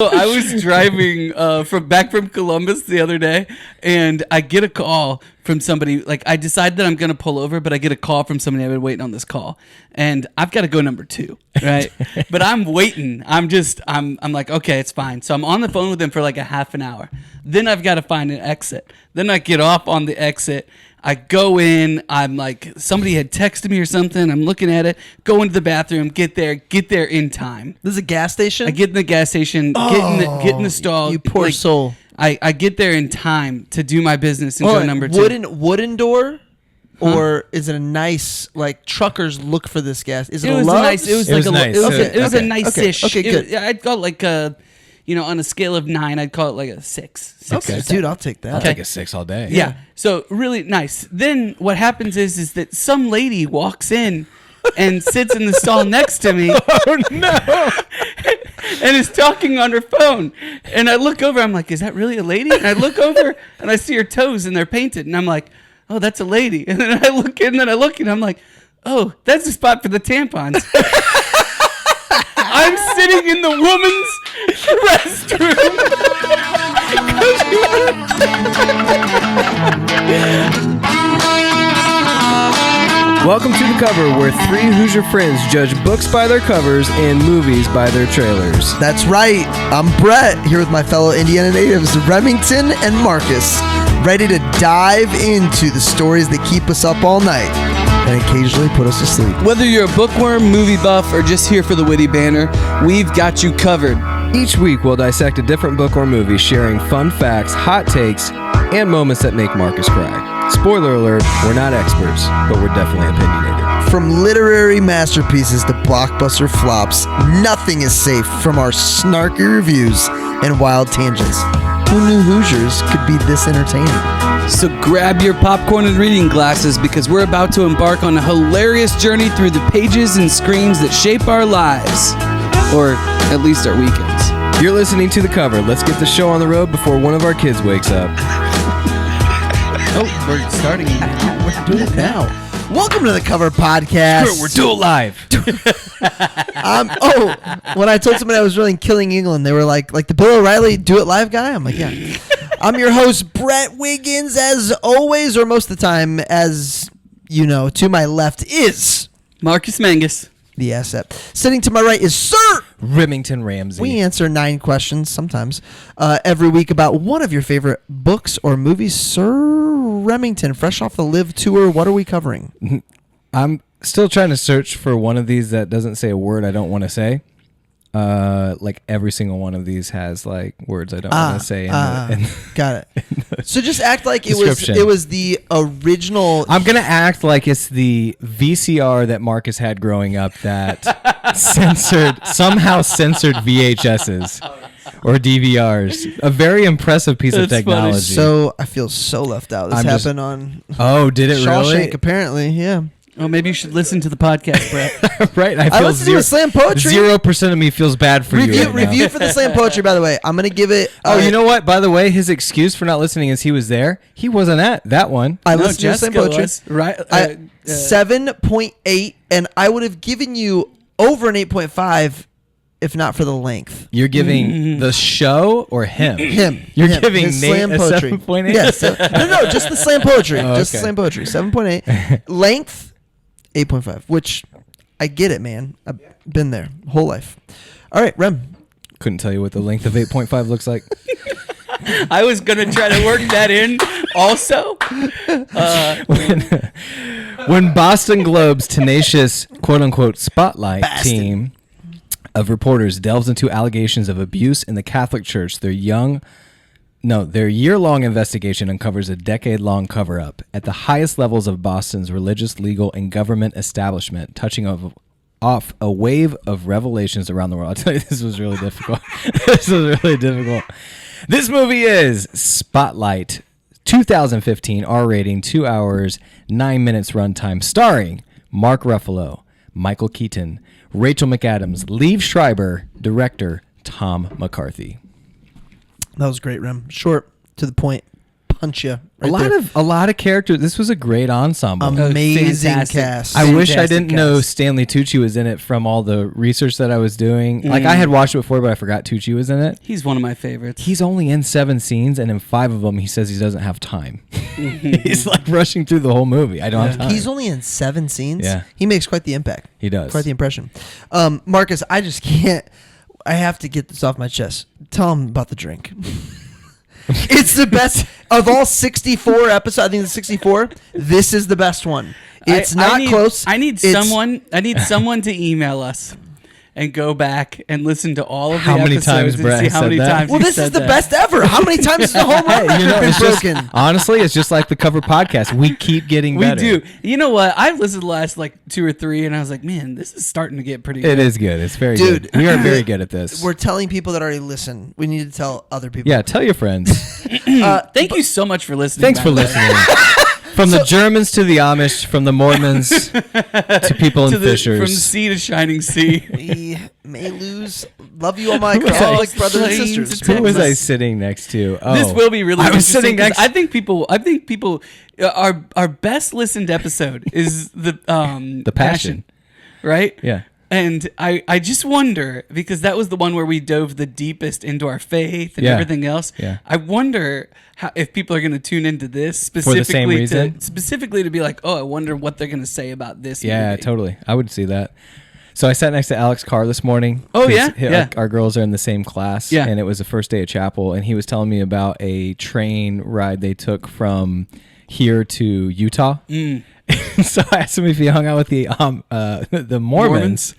So I was driving from Columbus the other day, and I get a call from somebody. Like, I decide that I'm going to pull over, but I get a call from somebody. I've been waiting on this call, and I've got to go number 2, right? But I'm waiting. I'm like, okay, it's fine. So I'm on the phone with him for like a half an hour. Then I've got to find an exit. Then I get off on the exit. I go in, I'm like, somebody had texted me or something. I'm looking at it, go into the bathroom, get there in time. This is a gas station? I get in the gas station, get in the stall. You poor soul. I get there in time to do my business and go number 2. Wooden door? Or is it a nice, like, truckers look for this gas? Is it a Love's? It was a nice-ish. Okay, good. I'd call it like a... on a scale of 9, I'd call it like a 6. Okay, dude, I'll take that. I'll take a 6 all day. Yeah. So really nice. Then what happens is that some lady walks in and sits in the stall next to me. Oh no! And is talking on her phone. And I look over. I'm like, is that really a lady? And I look over and I see her toes and they're painted. And I'm like, oh, that's a lady. And then I look and I'm like, oh, that's the spot for the tampons. I'm sitting in the woman's restroom. Welcome to The Cover, where 3 Hoosier friends judge books by their covers and movies by their trailers. That's right. I'm Brett, here with my fellow Indiana natives, Remington and Marcus, ready to dive into the stories that keep us up all night and occasionally put us to sleep. Whether you're a bookworm, movie buff, or just here for the witty banter, we've got you covered. Each week, we'll dissect a different book or movie, sharing fun facts, hot takes, and moments that make Marcus cry. Spoiler alert, we're not experts, but we're definitely opinionated. From literary masterpieces to blockbuster flops, nothing is safe from our snarky reviews and wild tangents. Who knew Hoosiers could be this entertaining? So grab your popcorn and reading glasses, because we're about to embark on a hilarious journey through the pages and screens that shape our lives. Or at least our weekends. You're listening to The Cover. Let's get the show on the road before one of our kids wakes up. Oh, we're starting now. We're doing it now. Welcome to The Cover Podcast. We're doing it live. When I told somebody I was really Killing England, they were like the Bill O'Reilly Do It Live guy? I'm like, yeah. I'm your host, Brett Wiggins, as always, or most of the time, as you know, to my left is Marcus Mangus. The asset. Sitting to my right is Sir Remington Ramsey. We answer 9 questions sometimes every week about one of your favorite books or movies. Sir Remington, fresh off the Live tour, what are we covering? I'm still trying to search for one of these that doesn't say a word I don't want to say. Like every single one of these has like words I don't want to say. Got it. So just act like it was the original. I'm gonna act like it's the VCR that Marcus had growing up that somehow censored VHSs or DVRs. A very impressive piece of technology. Funny. So I feel so left out. This happened on. Oh, did it Shawshank, really? Apparently, yeah. Oh, maybe you should listen to the podcast, Brett. Right? I listen to the slam poetry. 0% of me feels bad for you right Review for the slam poetry, by the way. I'm going to give it... you know what? By the way, his excuse for not listening is he was there. He wasn't at that one. I listened to the slam poetry. Right? 7.8, and I would have given you over an 8.5 if not for the length. You're giving the show or him? Him. You're giving Nate slam poetry. 7.8? Yes. No, just the slam poetry. Just the okay. slam poetry. 7.8. Length... 8.5, which I get it, man. I've been there whole life. All right, Rem. Couldn't tell you what the length of 8.5 looks like. I was going to try to work that in also. When Boston Globe's tenacious quote-unquote spotlight team of reporters delves into allegations of abuse in the Catholic Church, their year-long investigation uncovers a decade-long cover-up at the highest levels of Boston's religious, legal, and government establishment, touching off a wave of revelations around the world. I'll tell you, this was really difficult. This movie is Spotlight, 2015, R rating, 2 hours, 9 minutes runtime, starring Mark Ruffalo, Michael Keaton, Rachel McAdams, Liev Schreiber, director Tom McCarthy. That was great, Rem. Short, to the point, punch you. A lot of characters. This was a great ensemble. Amazing Fantastic. cast. I wish I Fantastic didn't know cast. Stanley Tucci was in it from all the research that I was doing. Like I had watched it before, but I forgot Tucci was in it. He's one of my favorites. He's only in 7 scenes, and in 5 of them, he says he doesn't have time. He's like rushing through the whole movie. I don't have time. He's only in 7 scenes. Yeah. He makes quite the impact. He does. Quite the impression. Marcus, I just can't. I have to get this off my chest. Tell him about the drink. It's the best of all 64 episodes. I think it's 64. This is the best one. It's not close. I need someone to email us and go back and listen to all of the How many episodes times and Brett see has how said many that? times. Well, he this is said the that. best ever. How many times has the whole record been it's just, broken? honestly, it's just like the cover podcast. We keep getting We better. do. You know what? I've listened to the last like 2 or 3, and I was like, man, this is starting to get pretty good. It is good. It's very Dude, good. We are very good at this. We're telling people that already listen. We need to tell other people. Yeah, tell your friends. Thank you so much for listening. Thanks by for the way. listening. From the Germans to the Amish, from the Mormons to people in From Fishers. sea to shining sea. We may lose. Love you all my Who was Catholic I? brothers and Planes sisters. to Who was I Texas. sitting next to? Oh, This will be really I was interesting sitting 'cause next. I think people our best listened episode is the passion, right? Yeah. And I just wonder, because that was the one where we dove the deepest into our faith and Yeah. everything else. Yeah. I wonder if people are going to tune into this the specifically same reason? specifically to be like, oh, I wonder what they're going to say about this. Yeah, movie. totally. I would see that. So I sat next to Alex Carr this morning. Oh, 'cause yeah? Yeah. Our girls are in the same class. Yeah. And it was the first day of chapel. And he was telling me about a train ride they took from here to Utah. So I asked him if he hung out with the Mormons.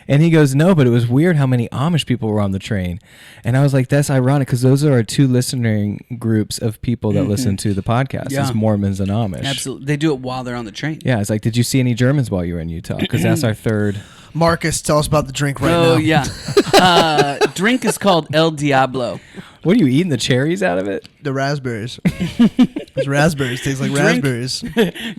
And he goes, no, but it was weird how many Amish people were on the train. And I was like, that's ironic because those are our 2 listening groups of people that listen to the podcast. Yeah. Is Mormons and Amish. Absolutely. They do it while they're on the train. Yeah, it's like, did you see any Germans while you were in Utah? Because that's our third. Marcus, tell us about the drink right now. Oh, yeah. Drink is called El Diablo. What are you eating? The cherries out of it? The raspberries. It's raspberries. Tastes like Drink- raspberries.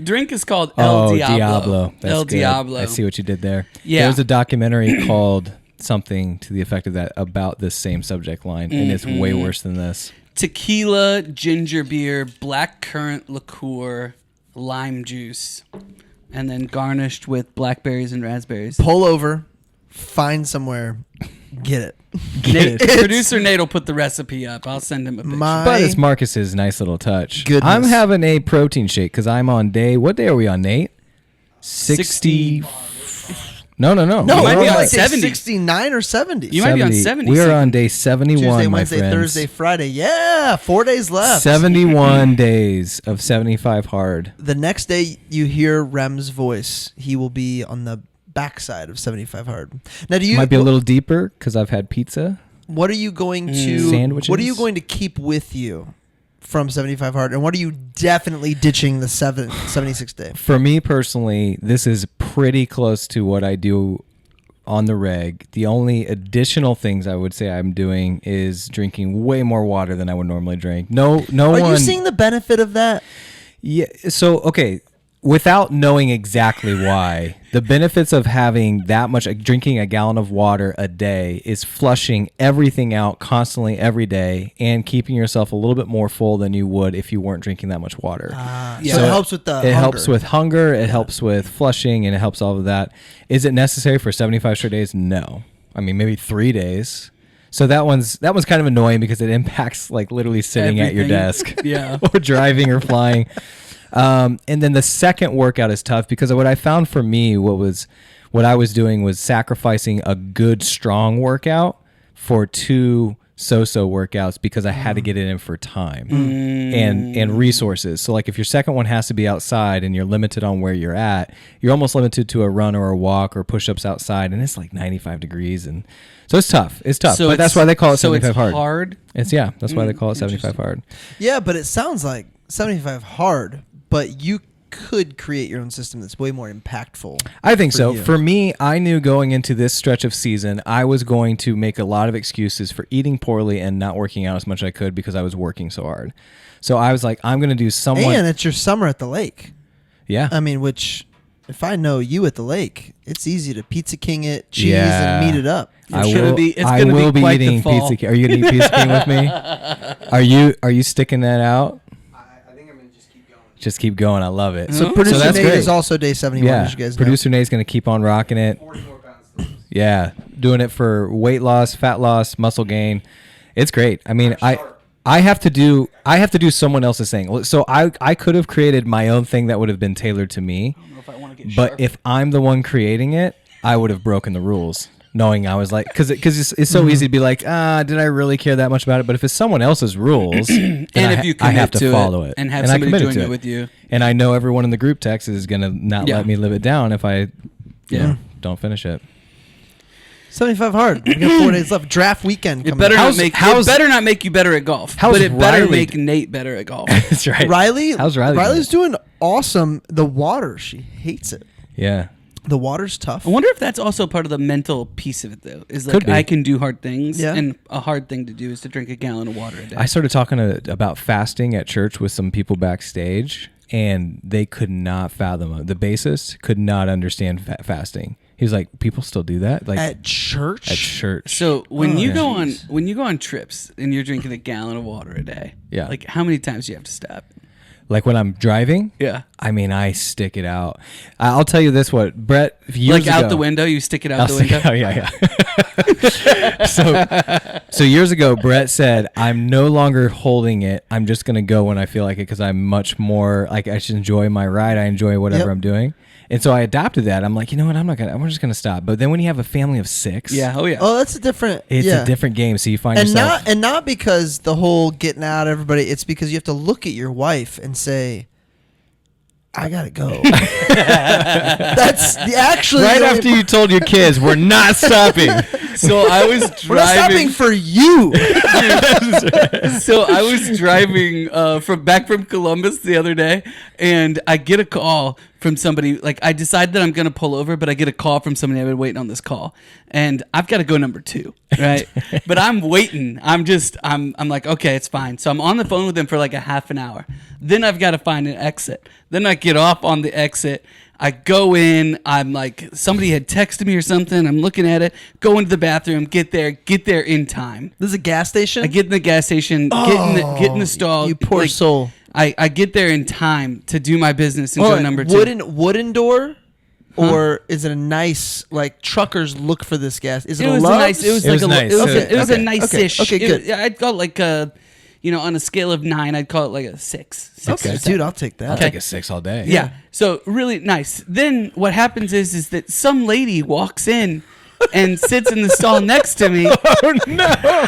Drink is called El Diablo. That's El good. Diablo. I see what you did there. Yeah. There was a documentary called something to the effect of that about this same subject line, and it's way worse than this. Tequila, ginger beer, black currant liqueur, lime juice, and then garnished with blackberries and raspberries. Pull over, find somewhere, get it. Nate, It's- producer Nate will put the recipe up. I'll send him a picture. But it's Marcus's nice little touch. Goodness. I'm having a protein shake because I'm on day. What day are we on, Nate? 60. No. No, You might we're be on on like 70. 69 or 70. You might be on 70. We are on day 71, Tuesday, my Wednesday, friends. Thursday, Friday. Yeah, 4 days left. 71 days of 75 hard. The next day you hear Rem's voice, he will be on the backside of 75 hard. Now, do you Might be a little deeper because I've had pizza. What are you going to Sandwiches? What are you going to keep with you from 75 hard, and what are you definitely ditching the 76 day? For me personally, this is pretty close to what I do on the reg. The only additional things I would say I'm doing is drinking way more water than I would normally drink. No Are one. you seeing the benefit of that? Yeah. So okay, without knowing exactly why, the benefits of having that much, drinking a gallon of water a day is flushing everything out constantly every day and keeping yourself a little bit more full than you would if you weren't drinking that much water. So it helps with the It hunger. helps with hunger. It helps with flushing, and it helps all of that. Is it necessary for 75 straight days? No. I mean, maybe 3 days. So that one's kind of annoying because it impacts like literally sitting at your Everything. desk, Yeah. or driving or flying. And then the second workout is tough because what I found for me, what I was doing was sacrificing a good strong workout for 2 so-so workouts because I had to get it in for time and resources. So like if your second one has to be outside and you're limited on where you're at, you're almost limited to a run or a walk or push-ups outside, and it's like 95 degrees, and so it's tough. It's tough. So but that's why they call it so 75 it's hard. hard. That's why they call it 75 hard. Yeah, but it sounds like 75 hard, but you could create your own system that's way more impactful. I think so. you. For me, I knew going into this stretch of season, I was going to make a lot of excuses for eating poorly and not working out as much as I could because I was working so hard. So I was like, I'm going to do somewhat. And it's your summer at the lake. Yeah. I mean, which if I know you at the lake, it's easy to Pizza King it, cheese, Yeah. and meat it up. It's gonna be will quite the eating fall. pizza king. Are you going to eat pizza king with me? Are you sticking that out? just keep going. I love it. So producer that's Nate great. is also day 71. Yeah, As you guys know. producer Nate's gonna keep on rocking it. 44 pounds to lose. Yeah, doing it for weight loss, fat loss, muscle gain. It's great. I mean, I have to do someone else's thing. So I could have created my own thing that would have been tailored to me. I don't know if I want to get But sharp. if I'm the one creating it, I would have broken the rules, knowing I was like, because it's so easy to be like, did I really care that much about it? But if it's someone else's rules, then and if you I have commit to follow it, and have I somebody committed doing to it with you. and I know everyone in the group text is gonna not Yeah. let me live it down if I, don't finish it. 75 hard. We got 4 days left. Draft weekend It coming better up. it better not make you better at golf. how's But it better Riley make do- Nate better at golf. That's right. How's Riley Riley's doing awesome. The water, she hates it. Yeah. The water's tough. I wonder if that's also part of the mental piece of it, though. Is like Could be. I can do hard things, Yeah. and a hard thing to do is to drink a gallon of water a day. I started talking about fasting at church with some people backstage, and they could not fathom it. The bassist could not understand fasting. He was like, "People still do that, like At church? at church." So when you yeah. go on trips and you're drinking a gallon of water a day, Yeah. like how many times do you have to stop? Like when I'm driving, Yeah, I mean, I stick it out. I'll tell you this: what Brett years like out ago- the window, you stick it out I'll the stick window. it out, yeah. So years ago, Brett said, "I'm no longer holding it. I'm just gonna go when I feel like it because I'm much more like I should enjoy my ride. I enjoy whatever Yep. I'm doing." And so I adopted that. I'm like, you know what? I'm just gonna stop. But then when you have a family of 6, Yeah, oh yeah. Oh, that's a different. it's yeah. a different game. So you find And yourself. not because the whole getting out everybody. It's because you have to look at your wife and say, "I gotta go." That's actually Right the only after you told your kids, we're not stopping. So I was driving. We're not stopping for you. So I was driving back from Columbus the other day, and I get a call from somebody. Like I decide that I'm gonna pull over, but I get a call from somebody. I've been waiting on this call, and I've got to go number 2, right? But I'm waiting. I'm like, okay, it's fine. So I'm on the phone with them for like a half an hour. Then I've got to find an exit. Then I get off on the exit. I go in. I'm like, somebody had texted me or something. I'm looking at it. Go into the bathroom. Get there in time. This is a gas station. I get in the gas station, get in the stall. You poor like, soul. I get there in time to do my business and Hold go on, number 2. wooden door, or is it a nice like truckers look for this gas? Is it, It a was Love's? nice. It was It like was a nice. it was, Okay, it was a okay, nice-ish. okay, good. I'd call it like on a scale of 9, I'd call it like a 6. Okay, dude, I'll take that. I'll take a 6 all day. Yeah. So really nice. Then what happens is that some lady walks in and sits in the stall next to me. Oh no!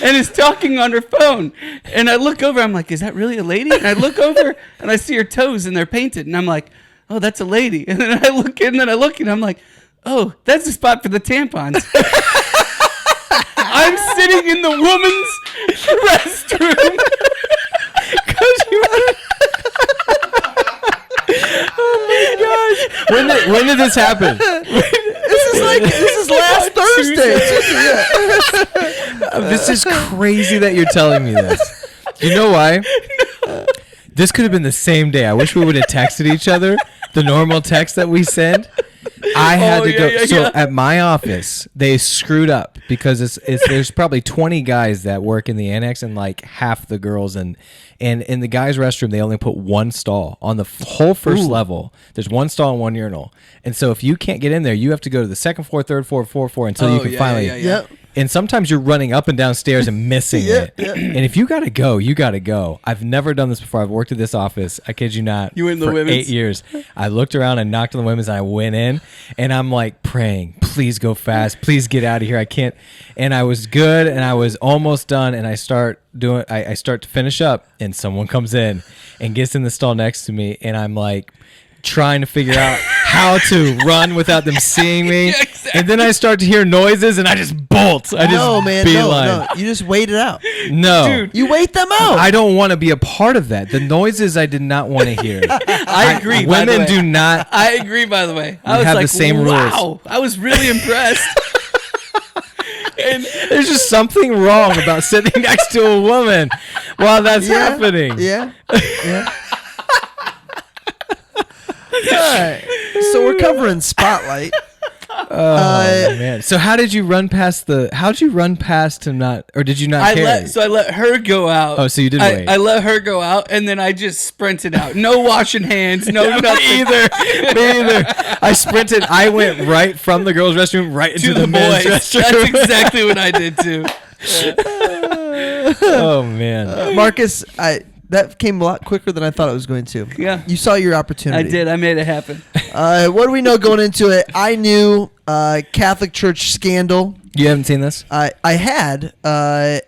And is talking on her phone. And I look over, I'm like, is that really a lady? And I look over and I see her toes and they're painted. And I'm like, oh, that's a lady. And then I look and I'm like, oh, that's the spot for the tampons. I'm sitting in the woman's restroom. 'Cause you Oh my gosh! When did this happen? This is last Thursday. This is crazy that you're telling me this. You know why? This could have been the same day. I wish we would have texted each other. The normal text that we send. I had to go. So at my office, they screwed up because there's probably 20 guys that work in the annex and like half the girls, and in the guys' restroom they only put one stall on the whole first level. There's one stall and one urinal, and so if you can't get in there, you have to go to the second floor, third floor, fourth floor until you can finally. Yep. And sometimes you're running up and down stairs and missing it. yeah. And if you gotta go, you gotta go. I've never done this before. I've worked at this office. I kid you not. You went in the for women's? 8 years. I looked around and knocked on the women's and I went in and I'm like praying, please go fast. Please get out of here. I can't. And I was good and I was almost done. And I start to finish up and someone comes in and gets in the stall next to me. And I'm like trying to figure out how to run without them seeing me. Yeah, exactly. And then I start to hear noises and I just bolt. I just No, man, beeline. no. You just wait it out. No. Dude. You wait them out. I don't want to be a part of that. The noises I did not want to hear. I agree. by the Women way. do not. I agree, by the way. I was have the like, same rules. wow. I was really impressed. And There's just something wrong about sitting next to a woman while that's Yeah, happening. Yeah. Yeah. All right. So we're covering Spotlight. Man. So how did you run past how'd you run past him not, or did you not carry? I let her go out. Oh, so you did wait. I let her go out, and then I just sprinted out. No washing hands, no nothing. Me either. I sprinted. I went right from the girls' restroom right into To the men's boys. restroom. That's exactly what I did too. Oh man. Marcus, that came a lot quicker than I thought it was going to. Yeah. You saw your opportunity. I did. I made it happen. What do we know going into it? I knew Catholic Church scandal. You haven't seen this? I had, and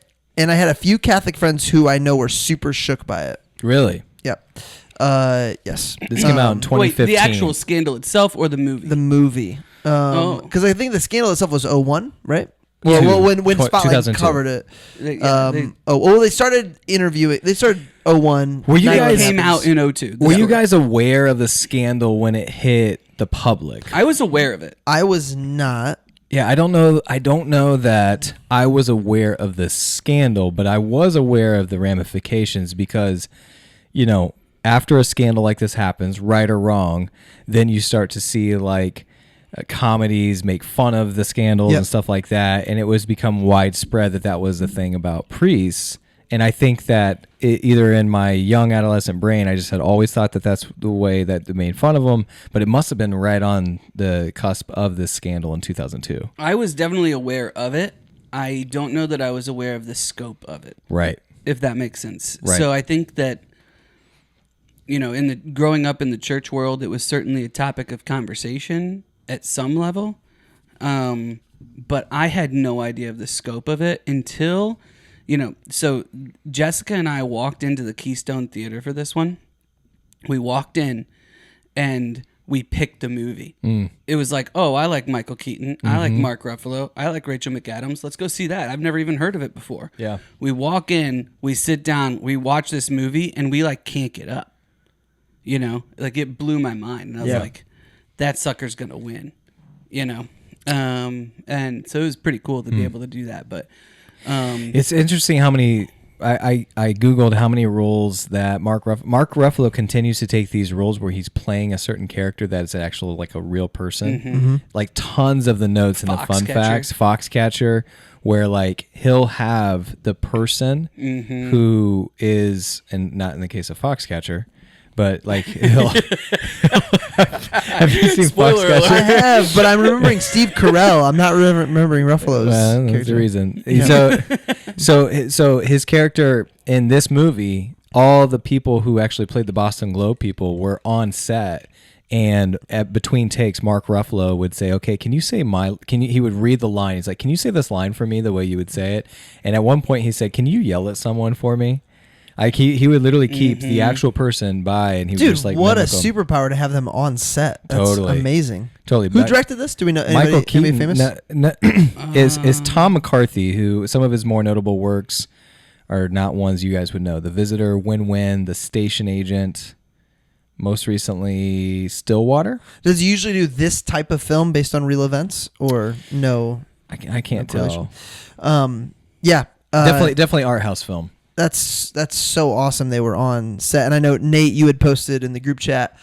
I had a few Catholic friends who I know were super shook by it. Really? Yep. Yes. This came out in 2015. Wait, the actual scandal itself or the movie? The movie. Oh. Because I think the scandal itself was 01, right? Yeah. Well, when Spotlight 2002. covered it. Yeah, They started interviewing. They started 01. Were you it guys came out in 02. Were you guys aware of the scandal when it hit the public? I was aware of it. I was not. Yeah, I don't know that I was aware of the scandal, but I was aware of the ramifications because, after a scandal like this happens, right or wrong, then you start to see like comedies make fun of the scandals and stuff like that, and it was become widespread that was the thing about priests. And I think that either in my young adolescent brain, I just had always thought that that's the way that they made fun of them, but it must have been right on the cusp of this scandal in 2002. I was definitely aware of it. I don't know that I was aware of the scope of it. Right. If that makes sense. Right. So I think that, growing up in the church world, it was certainly a topic of conversation at some level. But I had no idea of the scope of it until... so Jessica and I walked into the Keystone Theater for this one. We walked in and we picked a movie. It was like, oh, I like Michael Keaton. I like Mark Ruffalo. I like Rachel McAdams. Let's go see that. I've never even heard of it before. Yeah. We walk in, we sit down, we watch this movie, and we can't get up. It blew my mind. And I was like, that sucker's going to win, and so it was pretty cool to be able to do that. But, it's interesting how many I googled how many roles that Mark Ruffalo continues to take these roles where he's playing a certain character that is actually like a real person. Like tons of the notes and the fun facts, Foxcatcher, where like he'll have the person who is, and not in the case of Foxcatcher, but like he'll have you seen Spoiler alert. I Foxcatcher? have, but I'm remembering Steve Carell. I'm not remembering Ruffalo's Well, that's character. the reason. So his character in this movie, all the people who actually played the Boston Globe people were on set, and between takes, Mark Ruffalo would say, "Okay, can you say he would read the line. He's like, "Can you say this line for me the way you would say it?" And at one point, he said, "Can you yell at someone for me?" Like he would literally keep the actual person by, and he would just like, what a mimic 'em. superpower to have them on set. That's Totally. amazing. Totally. Who But directed this? Do we know Michael anybody Keaton famous? is Tom McCarthy, who some of his more notable works are not ones you guys would know. The Visitor, Win-Win, The Station Agent, most recently Stillwater. Does he usually do this type of film based on real events or no? I can't tell. Yeah. Definitely art house film. That's so awesome they were on set. And I know, Nate, you had posted in the group chat,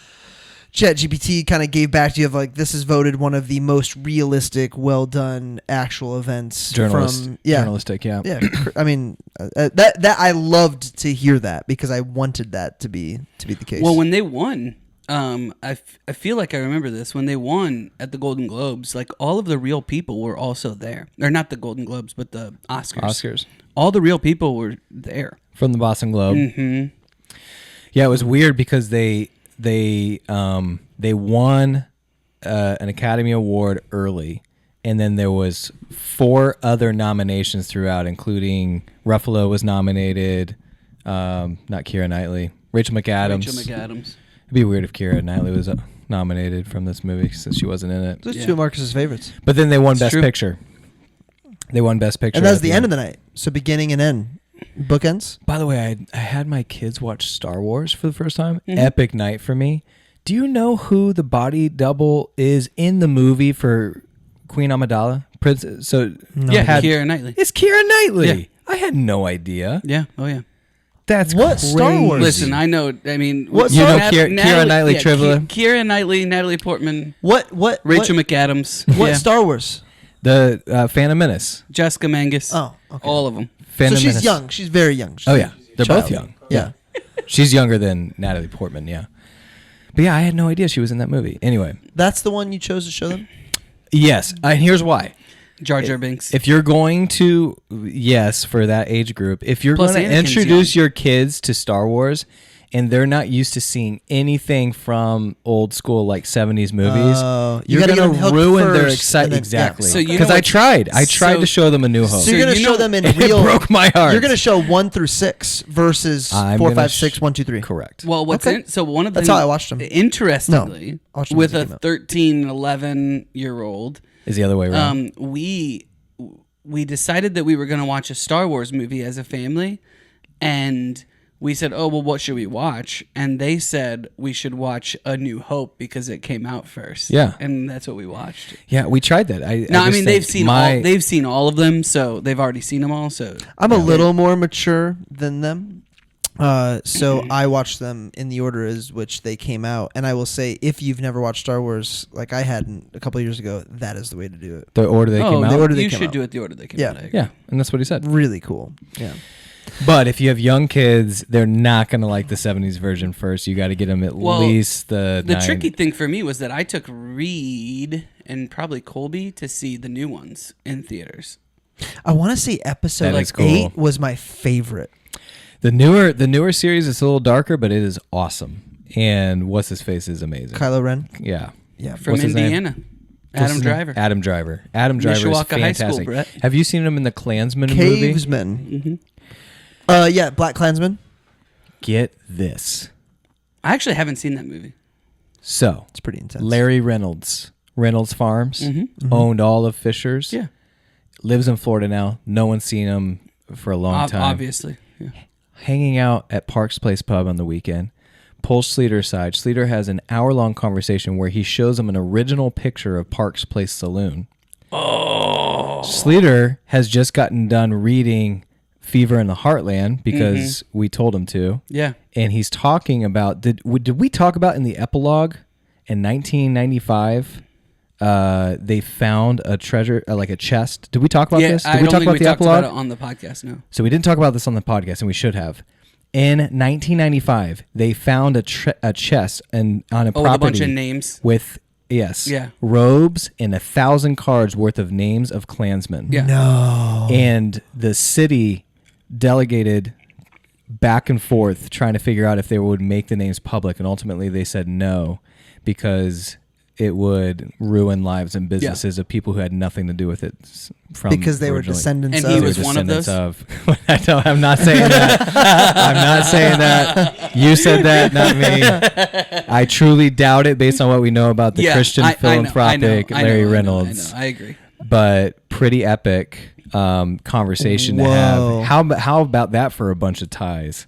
ChatGPT kind of gave back to you of like, this is voted one of the most realistic, well done actual events. Journalistic, yeah. Yeah. I mean, that I loved to hear that because I wanted that to be the case. Well, when they won, I feel like I remember this. When they won at the Golden Globes, like all of the real people were also there. Or not the Golden Globes, but the Oscars. All the real people were there. From the Boston Globe. Mm-hmm. Yeah, it was weird because they won an Academy Award early, and then there was 4 other nominations throughout, including Ruffalo was nominated, not Keira Knightley, Rachel McAdams. It'd be weird if Keira Knightley was nominated from this movie since she wasn't in it. Those are two of Marcus's favorites. But then they won It's Best true. Picture. They won Best Picture. And that was the end of the night. So beginning and end. Bookends. By the way, I had my kids watch Star Wars for the first time. Mm-hmm. Epic night for me. Do you know who the body double is in the movie for Queen Amidala? Keira Knightley. It's Keira Knightley. Yeah. I had no idea. Yeah. Oh, yeah. That's What crazy. Star Wars? Listen, I know. I mean, What You know Nat- Keira Knightley Trivia? Keira Knightley, Natalie Portman, What Rachel McAdams. What Yeah. Star Wars? The Phantom Menace. Jessica Mangus. Oh, okay. All of them. Phantom So she's Menace. young. She's very young. She's Oh yeah, they're both child. young. Yeah. She's younger than Natalie Portman. Yeah, but yeah, I had no idea she was in that movie. Anyway, That's the one you chose to show them? yes, and here's why. Jar Jar Binks. If you're going to, yes, for that age group, if you're Plus going to Anakin's introduce young. your kids to Star Wars and they're not used to seeing anything from old school like 70s movies, Oh, you you're gotta get going them to hooked ruin their first, and excitement. then- Exactly. yeah. So you know Because I what- tried. I tried so- to show them A New Hope. So you're going to you show know- them in it real. broke my heart. You're going to show 1 through 6 versus I'm 4, gonna 5, 6, 1, 2, 3. Correct. Well, what's Okay. so one of the That's how I watched them. Interestingly, No, I watched them with as a they came out. 13, 11-year-old, Is the other way around. we decided that we were going to watch a Star Wars movie as a family, and we said, "Oh, well, what should we watch?" And they said we should watch A New Hope because it came out first. Yeah. and that's what we watched. Yeah, we tried that. I No, I just mean think they've seen all of them, so they've already seen them all. So I'm a little more mature than them. So I watched them in the order as which they came out. And I will say, if you've never watched Star Wars like I hadn't a couple of years ago, that is the way to do it. the order they came the out. order they you came should out. do it the order they came Yeah. out. I agree. Yeah, and that's what he said. Really cool. Yeah. But if you have young kids, they're not going to like the 70s version first. You got to get them at Well, least the tricky thing for me was that I took Reed and probably Colby to see the new ones in theaters. I want to say episode That is cool. 8 was my favorite. The newer series is a little darker, but it is awesome. And what's his face is amazing. Kylo Ren. Yeah. Yeah. From What's his name? Indiana. What's Adam his name? Driver. Adam Driver. Adam Driver is Mishawaka High School, fantastic. Brett. Have you seen him in the Klansman movie? Cavesman. Yeah, Black Klansman. Get this. I actually haven't seen that movie. So, It's pretty intense. Larry Reynolds Farms, owned all of Fisher's. Yeah, Lives in Florida now. No one's seen him for a long time. obviously. Yeah. Hanging out at Parks Place Pub on the weekend. Pulls Sleater aside. Sleater has an hour-long conversation where he shows him an original picture of Parks Place Saloon. Oh. Sleater has just gotten done reading Fever in the Heartland because we told him to. Yeah. And he's talking about, did we talk about in the epilogue in 1995, they found a treasure, like a chest. Did we talk about this? Did I we don't talk think about we the talked epilogue? about it on the podcast. No. So we didn't talk about this on the podcast, and we should have. In 1995, they found a chest and on a Oh, property with a bunch of names. with Yeah. robes and 1,000 cards worth of names of Klansmen. Yeah. No. And the city delegated back and forth trying to figure out if they would make the names public, and ultimately they said no because it would ruin lives and businesses of people who had nothing to do with it from Because they were originally. descendants And of. he They were was one of descendants of. I'm not saying that. I'm not saying that. You said that, not me. I truly doubt it based on what we know about the Christian I know, philanthropic I know, Larry I know, Reynolds. I agree. But pretty epic conversation to Whoa. have. How about that for a bunch of ties?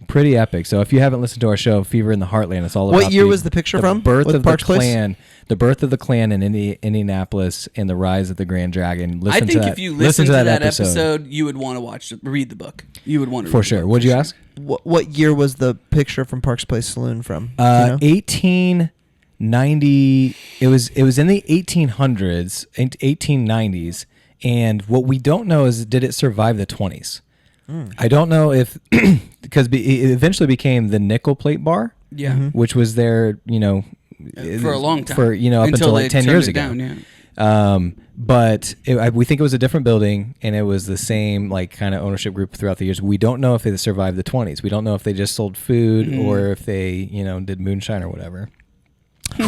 Pretty epic. So if you haven't listened to our show, Fever in the Heartland, it's all about What year was the picture from? Birth With of the Parks Place? Klan, the birth of the Klan in Indianapolis, and the rise of the Grand Dragon. I think to if you listen to that episode episode, you would want to read the book. You would want to for read the sure. book, What'd for you sure. ask? What year was the picture from Parks Place Saloon from? Do you know? 1890. It was in the 1800s, 1890s, and what we don't know is did it survive the 20s? I don't know if because it eventually became the nickel plate bar. Yeah. Which was there, For a long time. for up until they like 10 turned years it ago. down, yeah. But we think it was a different building, and it was the same like kind of ownership group throughout the years. We don't know if they survived the 20s. We don't know if they just sold food or if they did moonshine or whatever.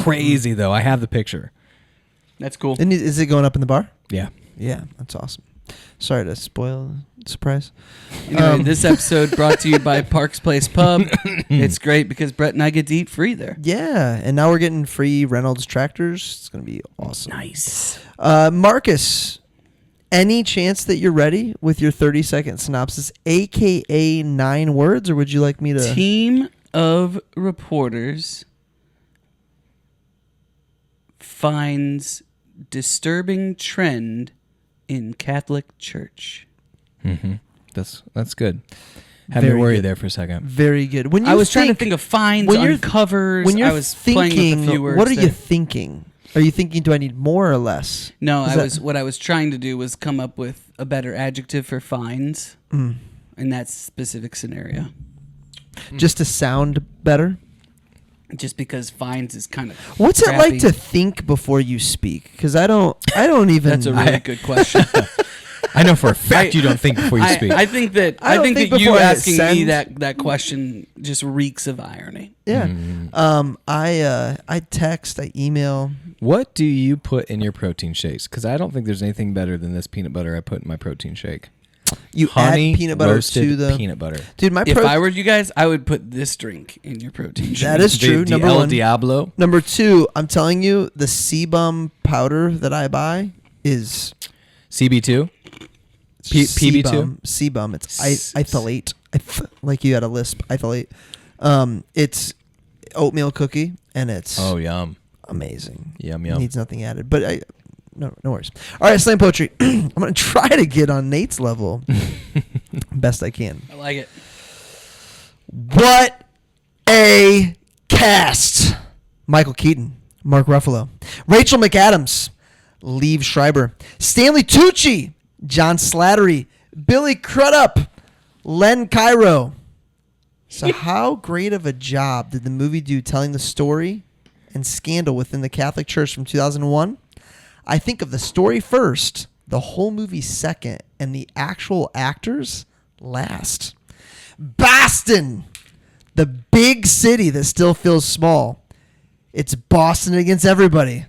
Crazy though. I have the picture. That's cool. And is it going up in the bar? Yeah. Yeah, that's awesome. Sorry to spoil the surprise. Anyway, this episode brought to you by Parks Place Pub. It's great because Brett and I get to eat free there. Yeah, and now we're getting free Reynolds tractors. It's going to be awesome. Nice. Marcus, any chance that you're ready with your 30-second synopsis, a.k.a. 9 words, or would you like me to... Team of reporters finds disturbing trend in Catholic Church. That's good. Had me Very worried good. there for a second. Very good. When you I was trying to think of finds, uncovers. When you're I was playing with a thinking, few words what are you there. thinking? Are you thinking, do I need more or less? No, Is what I was trying to do was come up with a better adjective for finds in that specific scenario. Just to sound better? Just because finds is kind of What's it crappy. like to think before you speak? Because I don't even. That's a really good question. I know for a fact you don't think before you speak. I think that I don't think you before I hit asking me send. that question just reeks of irony. Yeah. I text, I email. What do you put in your protein shakes? Because I don't think there's anything better than this peanut butter I put in my protein shake. You Honey add peanut butter roasted to the peanut butter. Dude, my If I were you guys, I would put this drink in your protein shake. That is true. The Number El one. Diablo. Number two, I'm telling you, the Sebum powder that I buy is CB2. PB2? Sebum. It's ithylate. Like you had a lisp. Ithylate. It's oatmeal cookie, and it's Oh, yum. amazing. Yum, yum. Needs nothing added. But no worries. All right, slam poetry. I'm gonna try to get on Nate's level, best I can. I like it. What a cast! Michael Keaton, Mark Ruffalo, Rachel McAdams, Liev Schreiber, Stanley Tucci, John Slattery, Billy Crudup, Len Cairo. So how great of a job did the movie do telling the story and scandal within the Catholic Church from 2001? I think of the story first, the whole movie second, and the actual actors last. Boston, the big city that still feels small. It's Boston against everybody.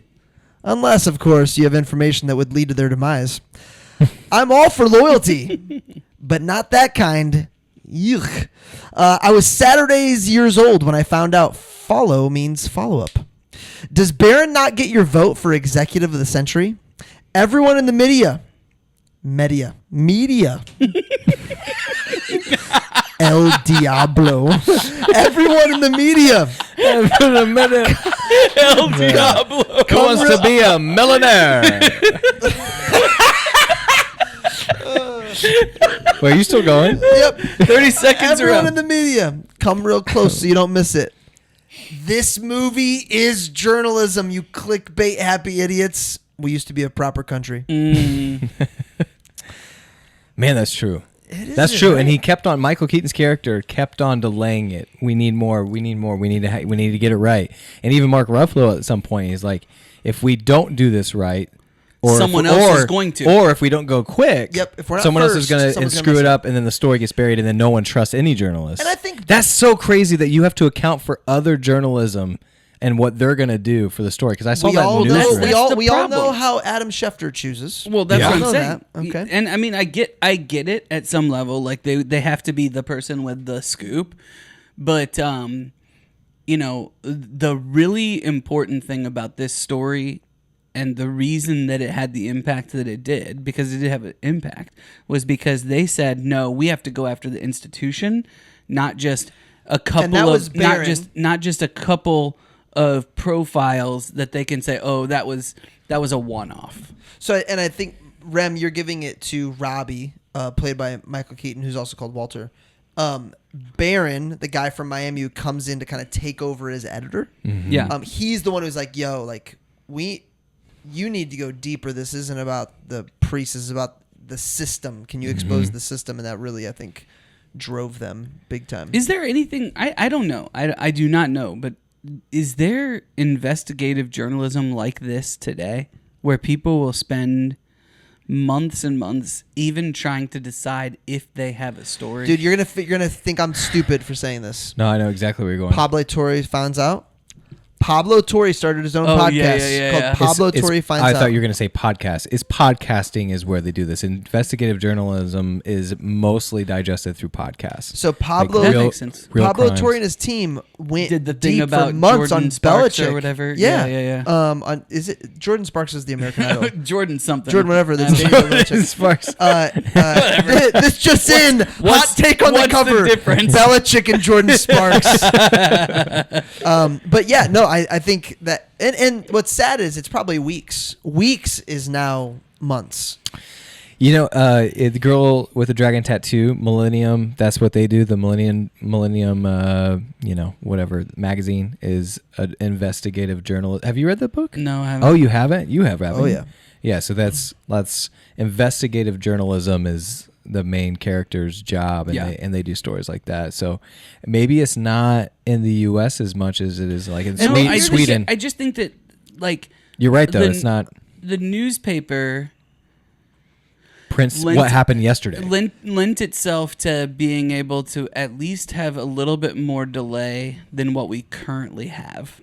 Unless, of course, you have information that would lead to their demise. I'm all for loyalty, but not that kind. Yuck. I was Saturday's years old when I found out follow means follow-up. Does Barron not get your vote for executive of the century? Everyone in the media. El Diablo. Everyone in the media. El Diablo. Who wants to be a millionaire? Wait, are you still going? Yep. 30 seconds Everyone are in the media. Come real close so you don't miss it. This movie is journalism, you clickbait happy idiots. We used to be a proper country. Man, that's true. That's is, true, right? and he kept on. Michael Keaton's character kept on delaying it. We need more. We need more. We need to get it right. And even Mark Ruffalo at some point, he's like, if we don't do this right, or Someone else is going to. or if we don't go quick, Yep, if we're not someone else first, is going to someone's gonna screw mess it up. up, and then the story gets buried, and then no one trusts any journalist. And I think that's so crazy that you have to account for other journalism and what they're going to do for the story. Because I saw we that all in know, newsroom. That's the we all know problem. how Adam Schefter chooses. Well, that's Yeah. what I'm I know saying. that. Okay. And I mean, I get it at some level. Like they have to be the person with the scoop, but you know, the really important thing about this story and the reason that it had the impact that it did, because it did have an impact, was because they said, no, we have to go after the institution, not just a couple that was of Barron. not just a couple of profiles that they can say, oh, that was a one-off. So, and I think, Rem, you're giving it to Robbie, played by Michael Keaton, who's also called Walter. Barron, the guy from Miami who comes in to kind of take over as editor. Mm-hmm. Yeah. He's the one who's like, yo, like, you need to go deeper. This isn't about the priest. This is about the system. Can you expose the system? And that really, I think, drove them big time. Is there anything, I don't know, I do not know, but is there investigative journalism like this today where people will spend months and months even trying to decide if they have a story? Dude, you're gonna think I'm stupid for saying this. No, I know exactly where you're going. Pablo Torre finds out. Pablo Torre started his own Oh, podcast yeah, called yeah. Pablo Torre Finds I Out. thought you were going to say podcast. Podcasting is where they do this. Investigative journalism is mostly digested through podcasts. So Pablo, That makes sense. Pablo crimes. Torre and his team went Did the thing deep about for months Jordan on Sparks Belichick or whatever? Yeah, Yeah. Is it Jordan Sparks is the American Idol? Jordan something. Jordan whatever. That's I mean, David Belichick. Sparks. This just in. Hot what's- take on the what's the cover. difference? Belichick and Jordan Sparks. But yeah, no, I think that, and what's sad is it's probably weeks. Weeks is now months. You know, the girl with the dragon tattoo, Millennium. That's what they do. The Millennium. Whatever magazine is an investigative journalist. Have you read the book? No, I haven't. Oh, you haven't? You have, haven't Oh, you? yeah. Yeah. So that's investigative journalism is the main character's job, and they do stories like that. So maybe it's not in the U.S. as much as it is like in Sweden. I just think that, like, you're right though. It's not the newspaper. What happened yesterday lent itself to being able to at least have a little bit more delay than what we currently have.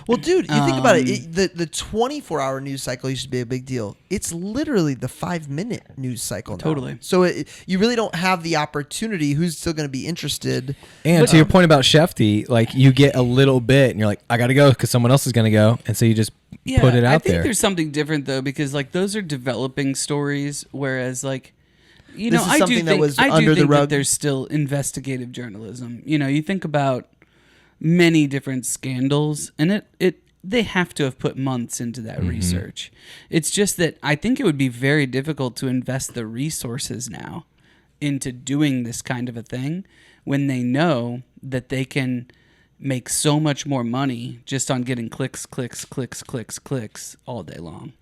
Well, dude, you think about it. The 24-hour news cycle used to be a big deal. It's literally the 5-minute news cycle now. Totally. So you really don't have the opportunity. Who's still going to be interested? And to your point about Shefty, like you get a little bit and you're like, I got to go because someone else is going to go. And so you just put it out there. I think there's something different though, because like those are developing stories, whereas like, you know, I do think that there's still investigative journalism. You know, you think about many different scandals, and they have to have put months into that research. It's just that I think it would be very difficult to invest the resources now into doing this kind of a thing when they know that they can make so much more money just on getting clicks all day long.